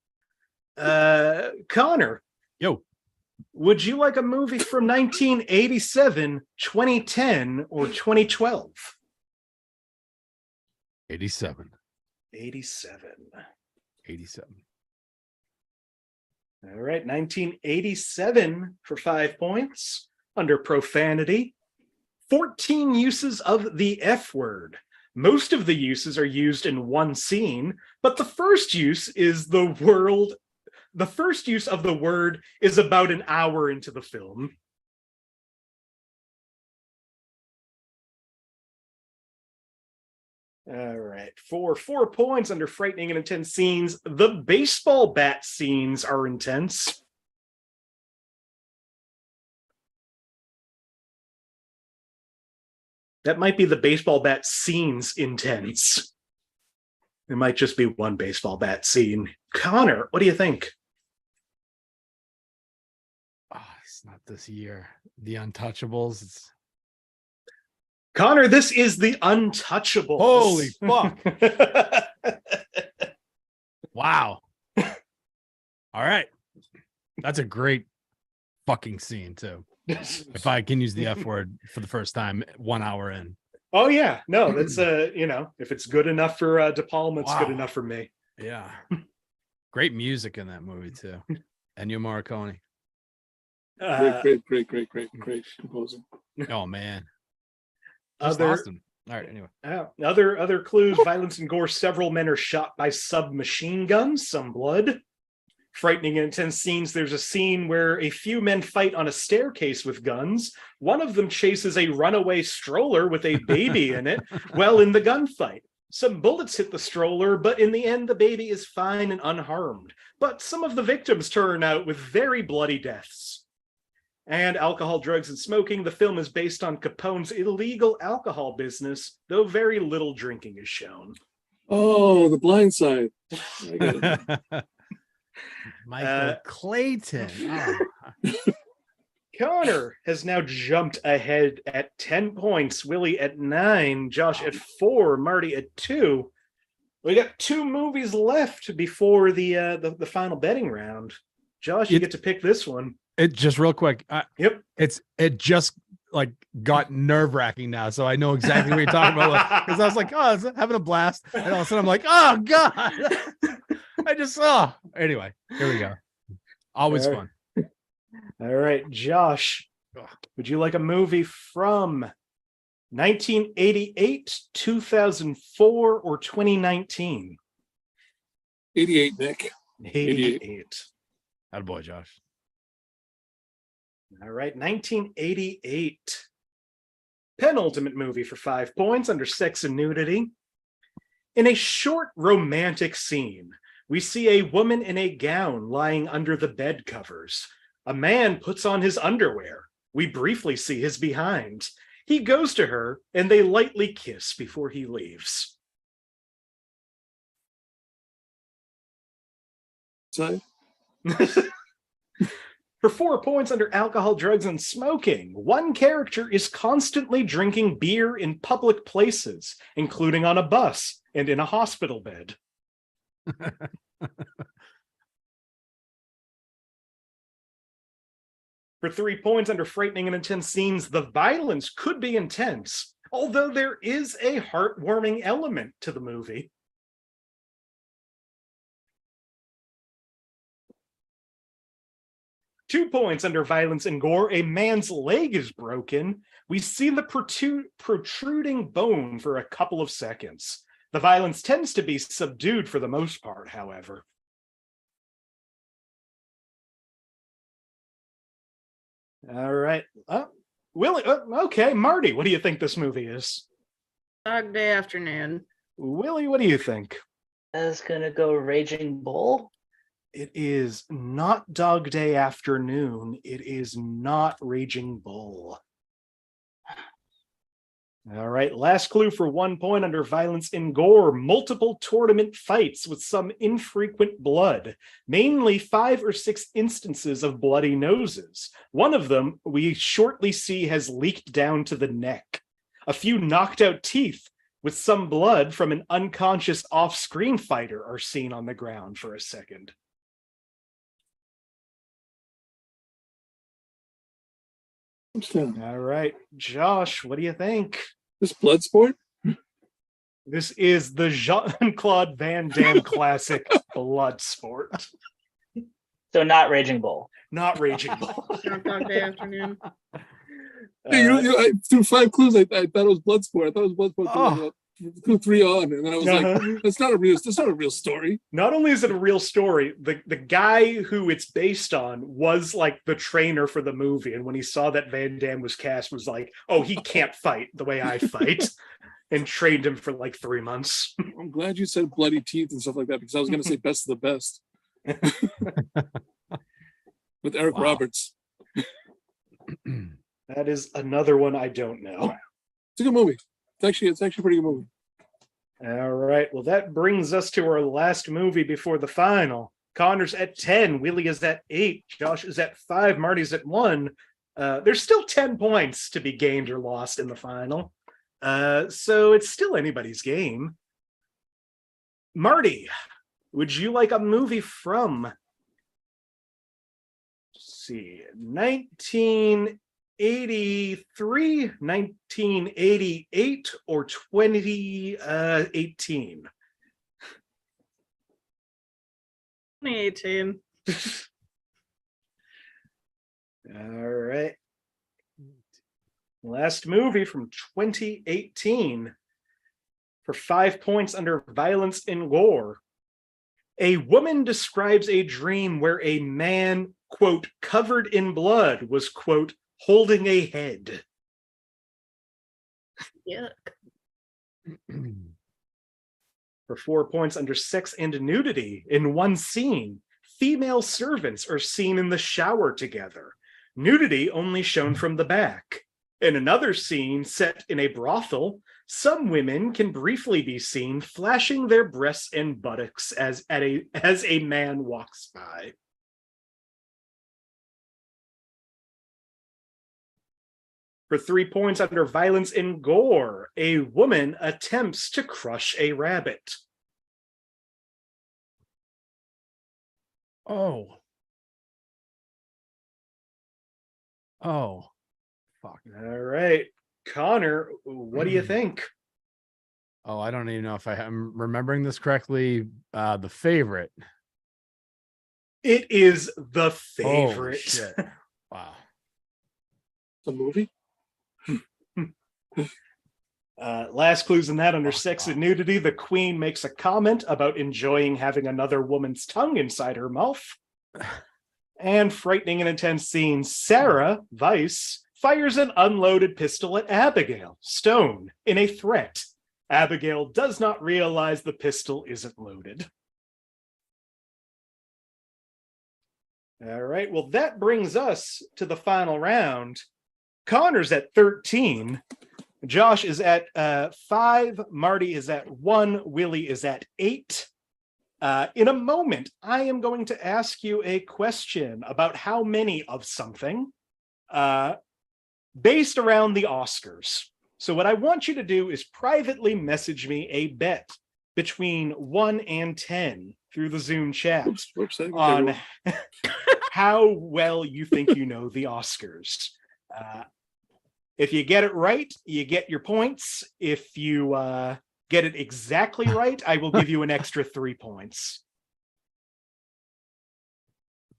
Connor. Yo. Would you like a movie from 1987, 2010, or 2012? 87. 87. 87. All right, 1987 for 5 points. Under profanity, 14 uses of the F word. Most of the uses are used in one scene, but the first use of the word is about an hour into the film. All right, for 4 points under frightening and intense scenes, the baseball bat scenes are intense. That might be the baseball bat scenes intense. It might just be one baseball bat scene. Connor, what do you think? Oh, it's not this year. The Untouchables. It's... Connor, this is The Untouchables. Holy fuck. Wow. All right. That's a great fucking scene, too. If I can use the F word for the first time 1 hour in. Oh, yeah. No, that's, if it's good enough for De Palma, it's good enough for me. Yeah. Great music in that movie, too. Ennio Morricone. Great composer. Oh, man. Awesome. All right, anyway. Other clues, violence and gore. Several men are shot by submachine guns, some blood. Frightening and intense scenes. There's a scene where a few men fight on a staircase with guns. One of them chases a runaway stroller with a baby in it while in the gunfight. Some bullets hit the stroller, but in the end, the baby is fine and unharmed. But some of the victims turn out with very bloody deaths. And Alcohol, Drugs, and Smoking, the film is based on Capone's illegal alcohol business, though very little drinking is shown. Oh, The Blind Side. I got it. Michael Clayton. Oh. Connor has now jumped ahead at 10 points, Willie at 9, Josh at 4, Marty at 2. We got 2 movies left before the final betting round. Josh, you get to pick this one. It just real quick. Yep. It just like got nerve-wracking now, so I know exactly what you're talking about. Because I was like, oh, I was having a blast, and all of a sudden I'm like, oh god, I just saw. Anyway, here we go. Always fun. All right, Josh, would you like a movie from 1988, 2004, or 2019? 88, Nick. 88. Attaboy, Josh. All right, 1988. Penultimate movie for 5 points under sex and nudity. In a short romantic scene, we see a woman in a gown lying under the bed covers. A man puts on his underwear. We briefly see his behind. He goes to her, and they lightly kiss before he leaves. Side. For 4 points under Alcohol, Drugs, and Smoking, one character is constantly drinking beer in public places, including on a bus and in a hospital bed. For 3 points under Frightening and Intense Scenes, the violence could be intense, although there is a heartwarming element to the movie. Two points under Violence and Gore, a man's leg is broken. We see the protruding bone for a couple of seconds. The violence tends to be subdued for the most part, however. All right. Willie, okay, Marty, what do you think this movie is? Dog Day Afternoon. Willie, what do you think? I was gonna go Raging Bull. It is not Dog Day Afternoon. It is not Raging Bull. All right, last clue for 1 point under Violence and Gore. Multiple tournament fights with some infrequent blood. Mainly 5 or 6 instances of bloody noses. One of them we shortly see has leaked down to the neck. A few knocked out teeth with some blood from an unconscious off-screen fighter are seen on the ground for a second. All right, Josh, what do you think? This Bloodsport? This is the Jean-Claude Van Damme classic Bloodsport. So not Raging Bull. Not Raging Bull. Not Dog Day Afternoon. Hey, through 5 clues, I thought it was Bloodsport. I thought it was Bloodsport. Oh. Clue 3 on, and then I was like, that's not a real story. Not only is it a real story, the guy who it's based on was like the trainer for the movie, and when he saw that Van Damme was cast, was like, oh, he can't fight the way I fight, and trained him for like 3 months. I'm glad you said bloody teeth and stuff like that, because I was going to say Best of the Best with Eric Roberts. That is another one I don't know. It's a good movie. It's actually a pretty good movie. All right. Well, that brings us to our last movie before the final. Connor's at 10. Willie is at 8. Josh is at 5. Marty's at 1. There's still 10 points to be gained or lost in the final. So it's still anybody's game. Marty, would you like a movie from, let's see, 1983, 1988, or 2018? 2018. All right. Last movie from 2018 for 5 points under Violence and Gore. A woman describes a dream where a man, quote, covered in blood was, quote, holding a head. Yuck. For 4 points under sex and nudity, in one scene, female servants are seen in the shower together. Nudity only shown from the back. In another scene set in a brothel, some women can briefly be seen flashing their breasts and buttocks as a man walks by. For 3 points under violence and gore, a woman attempts to crush a rabbit. Oh. Fuck. All right. Connor, what do you think? Oh, I don't even know if I'm remembering this correctly. The Favorite. It is The Holy Favorite. shit. Wow. The movie? Last clues in that under sex and nudity, the queen makes a comment about enjoying having another woman's tongue inside her mouth. And frightening and intense scene, Sarah Weiss fires an unloaded pistol at Abigail Stone in a threat. Abigail does not realize the pistol isn't loaded. All right, well, that brings us to the final round. Connor's at 13. Josh is at 5. Marty is at 1. Willie is at 8. In a moment, I am going to ask you a question about how many of something based around the Oscars. So what I want you to do is privately message me a bet between 1 and 10 through the Zoom chat on how well you think you know the Oscars. If you get it right, you get your points. If you get it exactly right, I will give you an extra 3 points.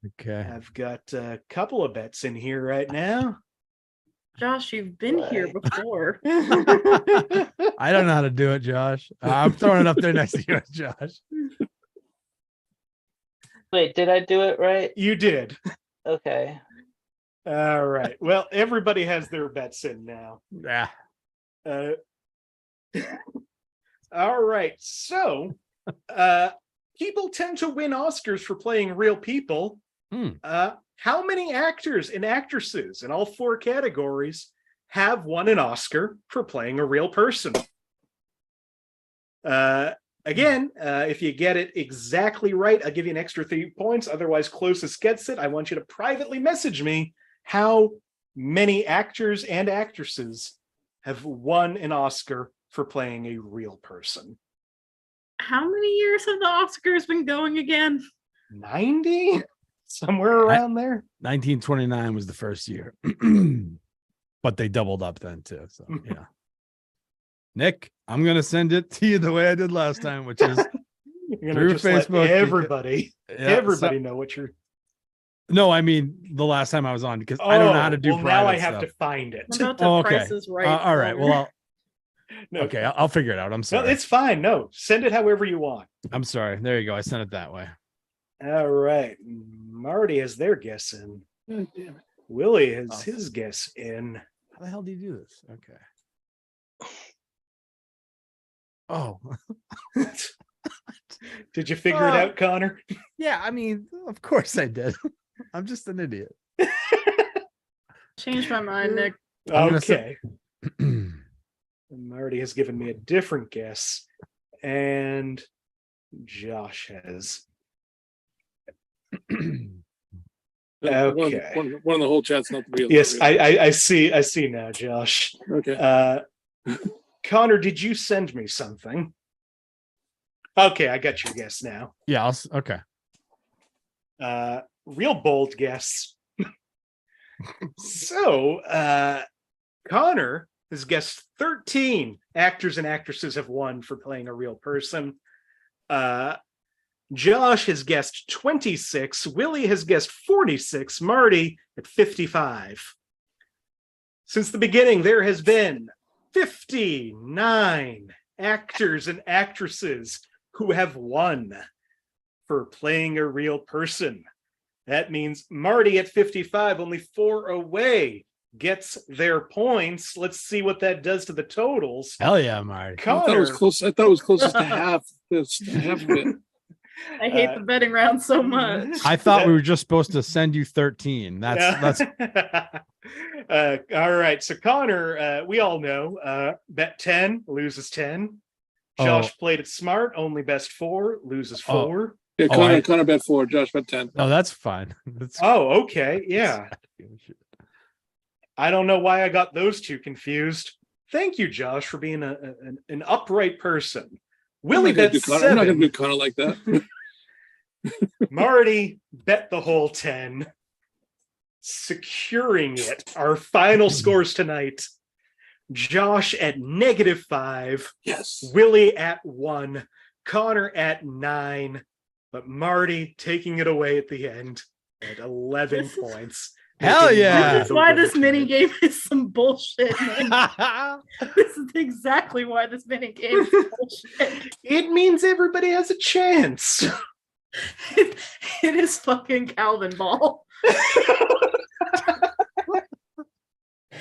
Okay. I've got a couple of bets in here right now. Josh, you've been here before. I don't know how to do it, Josh. I'm throwing it up there next to you, Josh. Wait, did I do it right? You did. Okay. All right. Well, everybody has their bets in now. Yeah. All right. So, people tend to win Oscars for playing real people. How many actors and actresses in all 4 categories have won an Oscar for playing a real person? Again, if you get it exactly right, I'll give you an extra 3 points. Otherwise, closest gets it. I want you to privately message me how many actors and actresses have won an Oscar for playing a real person. How many years have the Oscars been going again? 90? Somewhere around there. 1929 was the first year. But they doubled up then too. So yeah. Nick, I'm gonna send it to you the way I did last time, which is You're through just Facebook. Let everybody know what you're. No, I mean the last time I was on because I don't know how to do. Well, now I have stuff. to find it. What about the Okay. Price is Right? All right. Well, No, okay, I'll figure it out. I'm no, sorry. it's fine. No, send it however you want. I'm sorry. There you go. I sent it that way. All right. Marty has their guess in. God damn it. Willie has his guess in. How the hell do you do this? Okay. Oh. Did you figure it out, Connor? Yeah, I mean, of course I did. I'm just an idiot. Changed my mind, Nick. Okay. Marty has given me a different guess, and Josh has. Okay. One of the whole chat's not real. Yes, I see now, Josh. Okay. Connor, did you send me something? Okay, I got your guess now. Yeah, okay. Real bold guess. So, Connor has guessed 13 actors and actresses have won for playing a real person. Josh has guessed 26. Willie has guessed 46. Marty at 55. Since the beginning, there has been 59 actors and actresses who have won for playing a real person. That means Marty at 55, only 4 away. gets their points. Let's see what that does to the totals. Hell yeah, Marty. I thought it was close. I thought it was closest to half. Half of it. I hate the betting round so much. I thought we were just supposed to send you 13. That's all right. So Connor, we all know, bet 10, loses 10. Josh played it smart, only best 4, loses 4. Yeah, Connor bet 4, Josh bet 10. No, that's fine. Okay. Yeah. I don't know why I got those two confused. Thank you, Josh, for being an upright person. Willie bet 7. I'm not going to do Connor like that. Marty bet the whole 10, securing it. Our final scores tonight. Josh at -5. Yes. Willie at 1. Connor at 9. But Marty taking it away at the end at 11 points. Hell yeah. This is why this mini game is some bullshit. This is exactly why this mini game is bullshit. It means everybody has a chance. It is fucking Calvin Ball.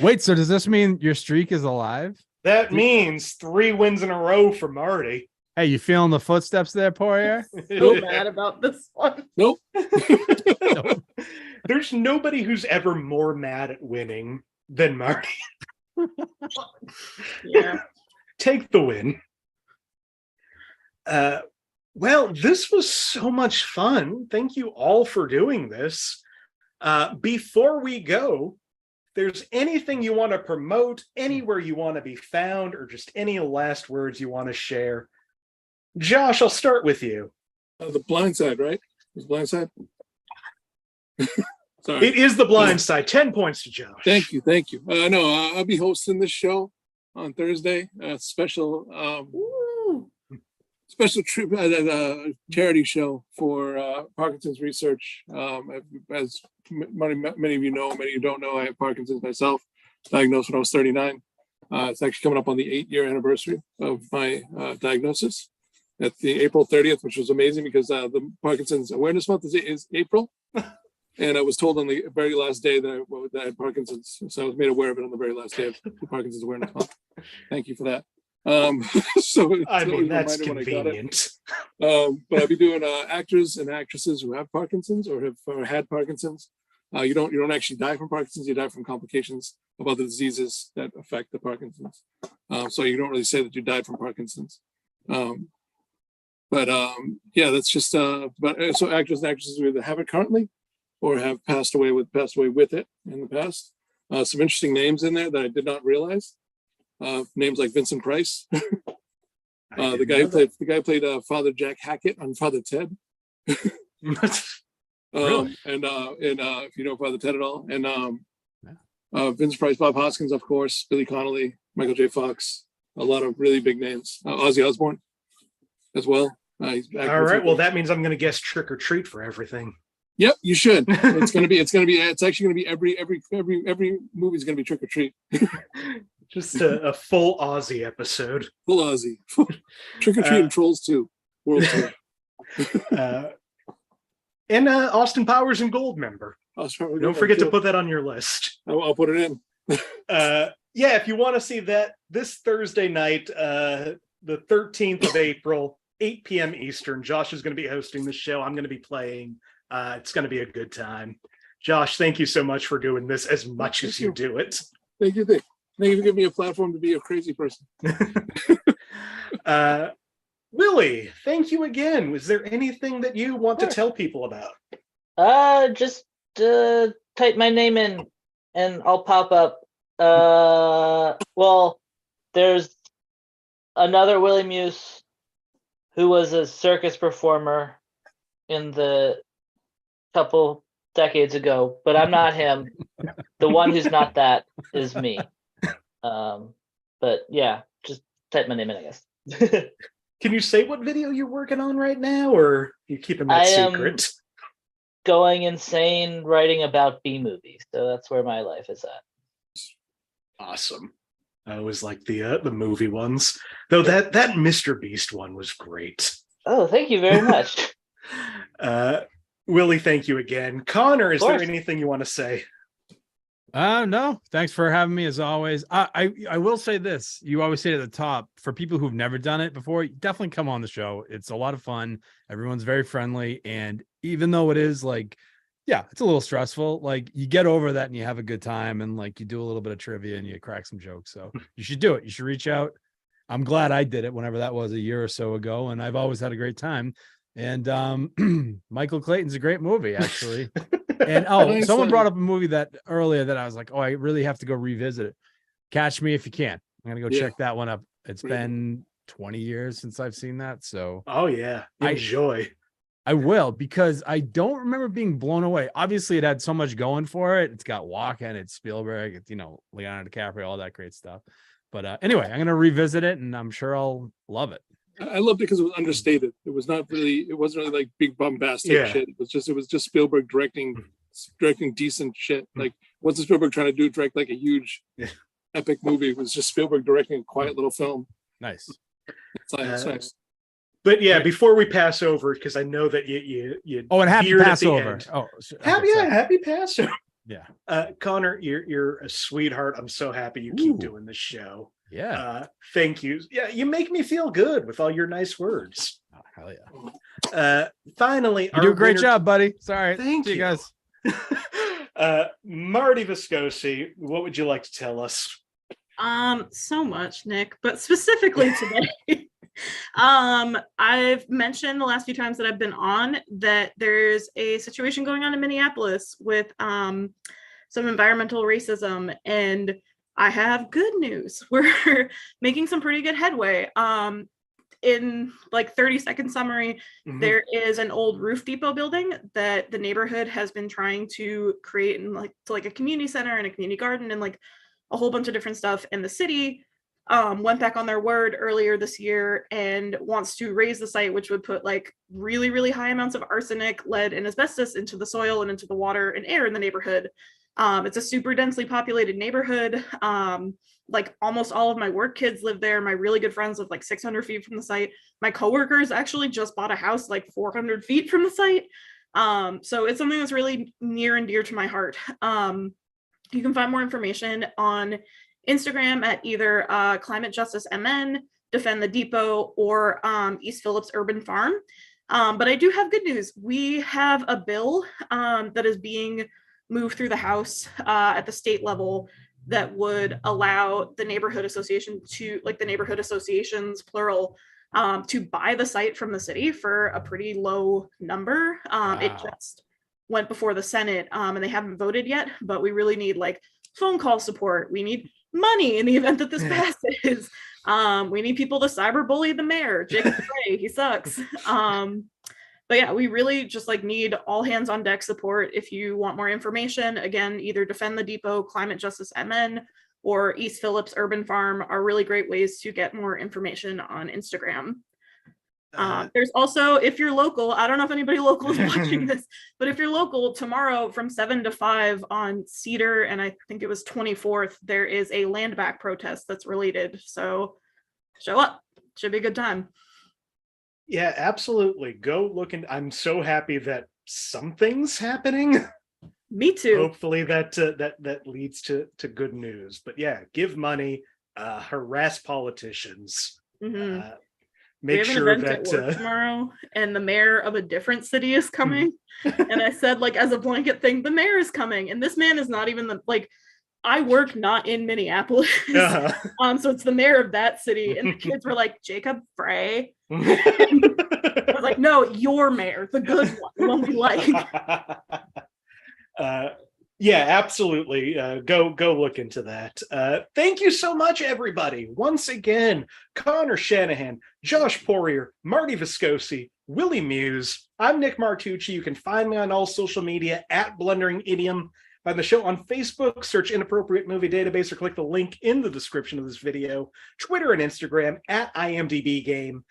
Wait, so does this mean your streak is alive? That means 3 wins in a row for Marty. Hey, you feeling the footsteps there, Poirier? So mad about this one. Nope. There's nobody who's ever more mad at winning than Marty. Yeah. Take the win. Well, this was so much fun. Thank you all for doing this. Before we go, if there's anything you want to promote, anywhere you want to be found, or just any last words you want to share. Josh, I'll start with you. The Blind Side, right? It's Blind Side. Sorry. It is The Blind Side. 10 points to Josh. Thank you. No, I'll be hosting this show on Thursday. Special charity show for Parkinson's research. As many of you know, many of you don't know, I have Parkinson's myself, diagnosed when I was 39. It's actually coming up on the 8-year anniversary of my diagnosis at the April 30th, which was amazing because the Parkinson's Awareness Month is April. And I was told on the very last day that I had Parkinson's. So I was made aware of it on the very last day of the Parkinson's Awareness Month. Thank you for that. That's convenient. But I'll be doing actors and actresses who have Parkinson's or have had Parkinson's. You don't actually die from Parkinson's. You die from complications of other diseases that affect the Parkinson's. So you don't really say that you died from Parkinson's. That's just. So actors and actresses who either have it currently or have passed away with it in the past. Some interesting names in there that I did not realize. Names like Vincent Price, the guy who played Father Jack Hackett on Father Ted. Really? And if you know Father Ted at all, and Vincent Price, Bob Hoskins, of course, Billy Connolly, Michael J. Fox, a lot of really big names. Ozzy Osbourne as well. All right. Well, that means I'm going to guess Trick or Treat for everything. Yep, you should. It's actually going to be every movie's going to be Trick or Treat. Just a full Aussie episode. Full Aussie. Trick or Treat and Trolls 2. World Tour. And Austin Powers and Gold member. Don't forget to put that on your list. I'll put it in. If you want to see that this Thursday night, the 13th of April, 8 p.m. Eastern, Josh is going to be hosting the show. I'm going to be playing. It's going to be a good time. Josh, thank you so much for doing this as much as you do it. Thank you. Thank you for giving me a platform to be a crazy person. Willie, thank you again. Was there anything that you want to tell people about? Just type my name in and I'll pop up. Well, there's another Willie Muse who was a circus performer in the couple decades ago, but I'm not him. The one who's not that is me. But yeah, just type my name in, I guess. Can you say what video you're working on right now, or you keeping that secret? Going insane writing about B movies, so that's where my life is at. Awesome. I always like the movie ones, though. That Mr. Beast one was great. Oh, thank you very much. Willie, thank you again. Connor, is there anything you want to say? No, thanks for having me as always. I will say this. You always say at the top, for people who've never done it before, definitely come on the show. It's a lot of fun. Everyone's very friendly. And even though it is like, yeah, it's a little stressful, like you get over that and you have a good time and like you do a little bit of trivia and you crack some jokes. So you should do it. You should reach out. I'm glad I did it whenever that was a year or so ago. And I've always had a great time. And Michael Clayton's a great movie, actually. And someone brought up a movie that earlier that I was like, oh, I really have to go revisit it. Catch Me If You Can. I'm gonna go check that one up. It's been 20 years since I've seen that. So enjoy. I will, because I don't remember being blown away. Obviously, it had so much going for it. It's got Walken, it's Spielberg, it's Leonardo DiCaprio, all that great stuff. But anyway, I'm gonna revisit it and I'm sure I'll love it. I loved it because it was understated. It wasn't really like big bombastic shit. It was just Spielberg directing decent shit. Like, what's Spielberg trying to do? Direct like a huge epic movie. It was just Spielberg directing a quiet little film. Nice. It's nice. But yeah, before we pass over, because I know that you and happy Passover. Happy Passover. Yeah. Connor, you're a sweetheart. I'm so happy you keep doing the show. Yeah. Thank you. Yeah, you make me feel good with all your nice words. Oh, hell yeah. Finally, you do a great job, buddy. Sorry. Thank you guys. Marty Viscosi, what would you like to tell us? So much, Nick, but specifically today. I've mentioned the last few times that I've been on that there's a situation going on in Minneapolis with some environmental racism, and I have good news. We're making some pretty good headway. In like 30-second summary, there is an old roof depot building that the neighborhood has been trying to create in like a community center and a community garden and like a whole bunch of different stuff. And the city went back on their word earlier this year and wants to raise the site, which would put like really, really high amounts of arsenic, lead, and asbestos into the soil and into the water and air in the neighborhood. It's a super densely populated neighborhood. Like almost all of my work kids live there. My really good friends live like 600 feet from the site. My coworkers actually just bought a house like 400 feet from the site. So it's something that's really near and dear to my heart. You can find more information on Instagram at either Climate Justice MN, Defend the Depot, or East Phillips Urban Farm. But I do have good news. We have a bill that is being moved through the House at the state level that would allow the neighborhood association to, like the neighborhood associations, plural, to buy the site from the city for a pretty low number. It just went before the Senate and they haven't voted yet, but we really need like phone call support. We need money in the event that this passes. We need people to cyberbully the mayor, Jacob Frey, he sucks. But yeah, we really just like need all hands on deck support. If you want more information, again, either Defend the Depot, Climate Justice MN, or East Phillips Urban Farm are really great ways to get more information on Instagram. There's also, if you're local, I don't know if anybody local is watching this, but if you're local, tomorrow from 7 to 5 on Cedar, and I think it was 24th, there is a land back protest that's related. So show up, should be a good time. Yeah, absolutely. Go look, and I'm so happy that something's happening. Me too. Hopefully that leads to good news. But yeah, give money, harass politicians. Make sure that tomorrow, and the mayor of a different city is coming. And I said, like, as a blanket thing, the mayor is coming, and this man is not even I work not in Minneapolis. So it's the mayor of that city, and the kids were like, Jacob Frey. I was like, no, your mayor, the good one, the one we like. Yeah, absolutely. Go look into that. Thank you so much, everybody. Once again, Conor Shanahan, Josh Poirier, Marty Viscosi, Willie Muse. I'm Nick Martucci. You can find me on all social media at Blundering Idiom. Find the show on Facebook, search Inappropriate Movie Database, or click the link in the description of this video. Twitter and Instagram at IMDb Game.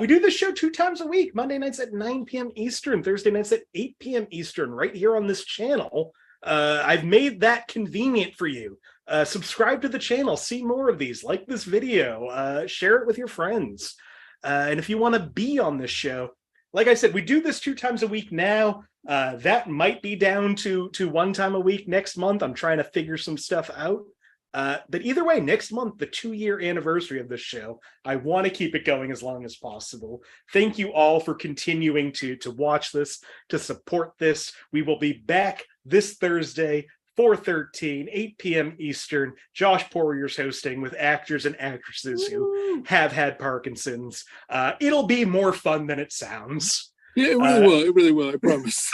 We do this show 2 times a week, Monday nights at 9 p.m. Eastern, Thursday nights at 8 p.m. Eastern, right here on this channel. I've made that convenient for you. Subscribe to the channel, see more of these, like this video, share it with your friends. And if you want to be on this show, like I said, we do this 2 times a week now. That might be down to one time a week next month. I'm trying to figure some stuff out. But either way, next month, the 2-year anniversary of this show, I want to keep it going as long as possible. Thank you all for continuing to watch this, to support this. We will be back this Thursday, 4/13, 8 p.m. Eastern. Josh Poirier's hosting with actors and actresses who have had Parkinson's. It'll be more fun than it sounds. Yeah, it really will. It really will. I promise.